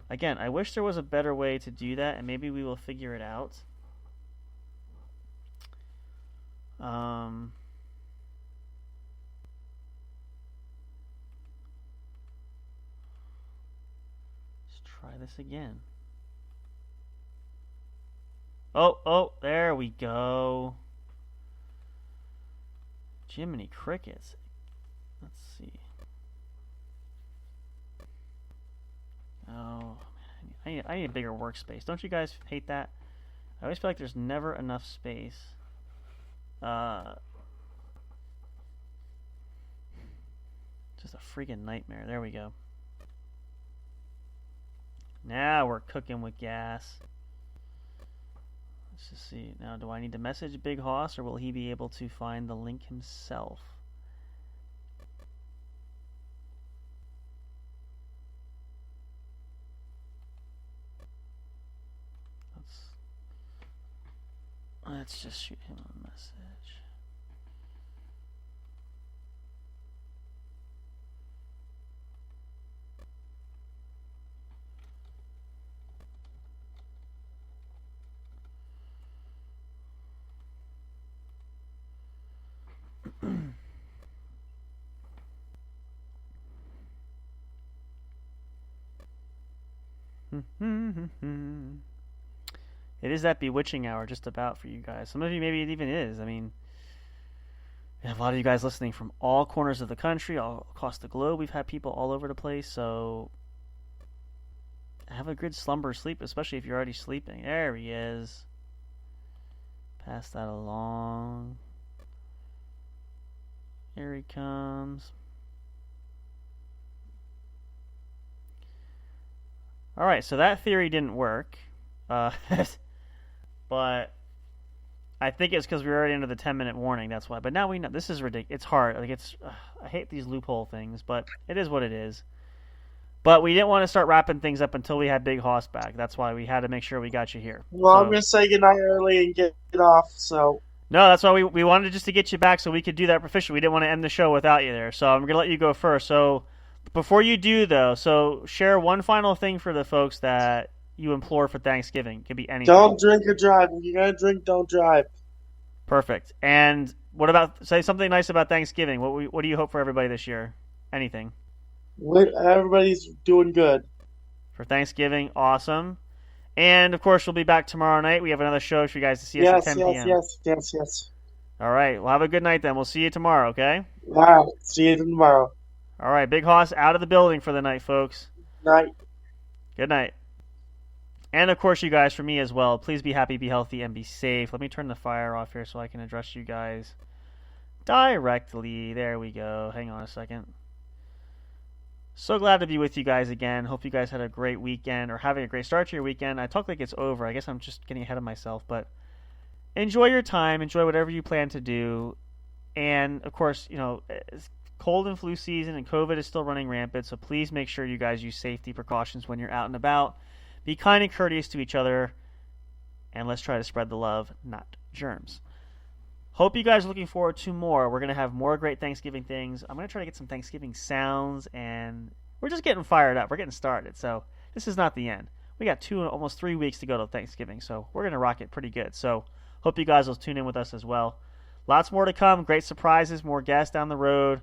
Again, I wish there was a better way to do that, and maybe we will figure it out. Let's try this again. Oh, there we go. Jiminy Crickets. Let's see. Oh, man. I need a bigger workspace. Don't you guys hate that? I always feel like there's never enough space. Just a freaking nightmare. There we go. Now we're cooking with gas. Let's just see. Now, do I need to message Big Hoss, or will he be able to find the link himself? Let's just shoot him a message. It is that bewitching hour just about for you guys. Some of you maybe it even is. I mean, we have a lot of you guys listening from all corners of the country, all across the globe. We've had people all over the place, so have a good slumber sleep, especially if you're already sleeping. There he is. Pass that along. Here he comes. Alright, so that theory didn't work. But I think it's because we were already under the 10-minute warning, that's why. But now we know. This is ridiculous. It's hard. Like I hate these loophole things, but it is what it is. But we didn't want to start wrapping things up until we had Big Hoss back. That's why we had to make sure we got you here. Well, I'm going to say goodnight early and get off, so... No, that's why we wanted just to get you back so we could do that proficiently. We didn't want to end the show without you there. So I'm going to let you go first. So before you do, though, so share one final thing for the folks that you implore for Thanksgiving. It could be anything. Don't drink or drive. If you're going to drink, don't drive. Perfect. And what about, say something nice about Thanksgiving. What do you hope for everybody this year? Anything. Everybody's doing good. For Thanksgiving, awesome. And, of course, we'll be back tomorrow night. We have another show for you guys to see us at 10 p.m. Yes. All right. Well, have a good night then. We'll see you tomorrow, okay? All right. See you tomorrow. All right. Big Hoss out of the building for the night, folks. Night. Good night. And, of course, you guys, for me as well, please be happy, be healthy, and be safe. Let me turn the fire off here so I can address you guys directly. There we go. Hang on a second. So glad to be with you guys again. Hope you guys had a great weekend or having a great start to your weekend. I talk like it's over. I guess I'm just getting ahead of myself. But enjoy your time. Enjoy whatever you plan to do. And, of course, you know, it's cold and flu season and COVID is still running rampant. So please make sure you guys use safety precautions when you're out and about. Be kind and courteous to each other. And let's try to spread the love, not germs. Hope you guys are looking forward to more. We're going to have more great Thanksgiving things. I'm going to try to get some Thanksgiving sounds, and we're just getting fired up. We're getting started, so this is not the end. We got almost 3 weeks to go to Thanksgiving, so we're going to rock it pretty good. So hope you guys will tune in with us as well. Lots more to come, great surprises, more guests down the road.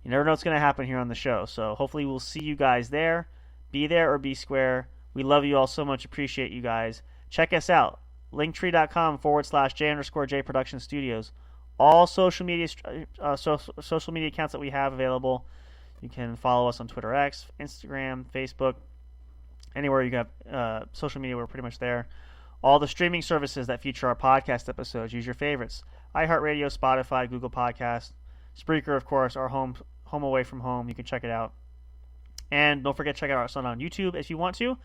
You never know what's going to happen here on the show, so hopefully we'll see you guys there. Be there or be square. We love you all so much. Appreciate you guys. Check us out. Linktree.com/J_J Production Studios. All social media accounts that we have available. You can follow us on Twitter X, Instagram, Facebook, anywhere you have social media. We're pretty much there. All the streaming services that feature our podcast episodes. Use your favorites: iHeartRadio, Spotify, Google Podcasts, Spreaker, of course, our home away from home. You can check it out. And don't forget to check out our son on YouTube if you want to.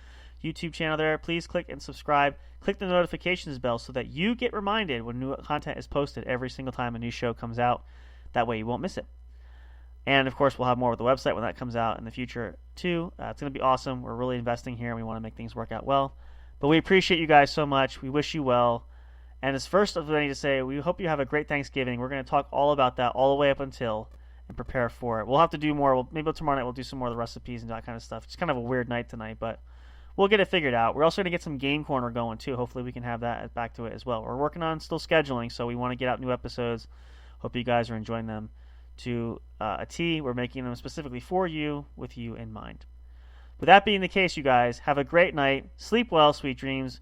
YouTube channel there. Please click and subscribe. Click the notifications bell so that you get reminded when new content is posted every single time a new show comes out. That way you won't miss it. And, of course, we'll have more with the website when that comes out in the future, too. It's going to be awesome. We're really investing here, and we want to make things work out well. But we appreciate you guys so much. We wish you well. And as first of all, I need to say, we hope you have a great Thanksgiving. We're going to talk all about that all the way up until and prepare for it. We'll have to do more. Maybe tomorrow night we'll do some more of the recipes and that kind of stuff. It's kind of a weird night tonight, but we'll get it figured out. We're also going to get some Game Corner going, too. Hopefully we can have that back to it as well. We're working on still scheduling, so we want to get out new episodes. Hope you guys are enjoying them to a T. We're making them specifically for you, with you in mind. With that being the case, you guys, have a great night. Sleep well, sweet dreams.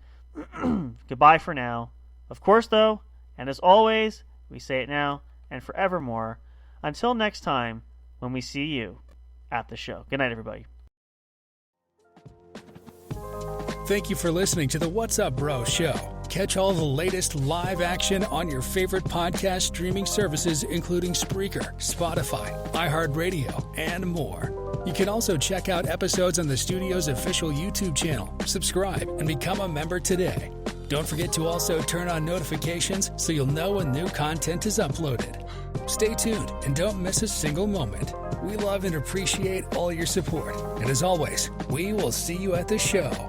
Goodbye for now. Of course, though, and as always, we say it now and forevermore, until next time when we see you at the show. Good night, everybody. Thank you for listening to the What's Up Bro show. Catch all the latest live action on your favorite podcast streaming services, including Spreaker, Spotify, iHeartRadio, and more. You can also check out episodes on the studio's official YouTube channel. Subscribe and become a member today. Don't forget to also turn on notifications so you'll know when new content is uploaded. Stay tuned and don't miss a single moment. We love and appreciate all your support. And as always, we will see you at the show.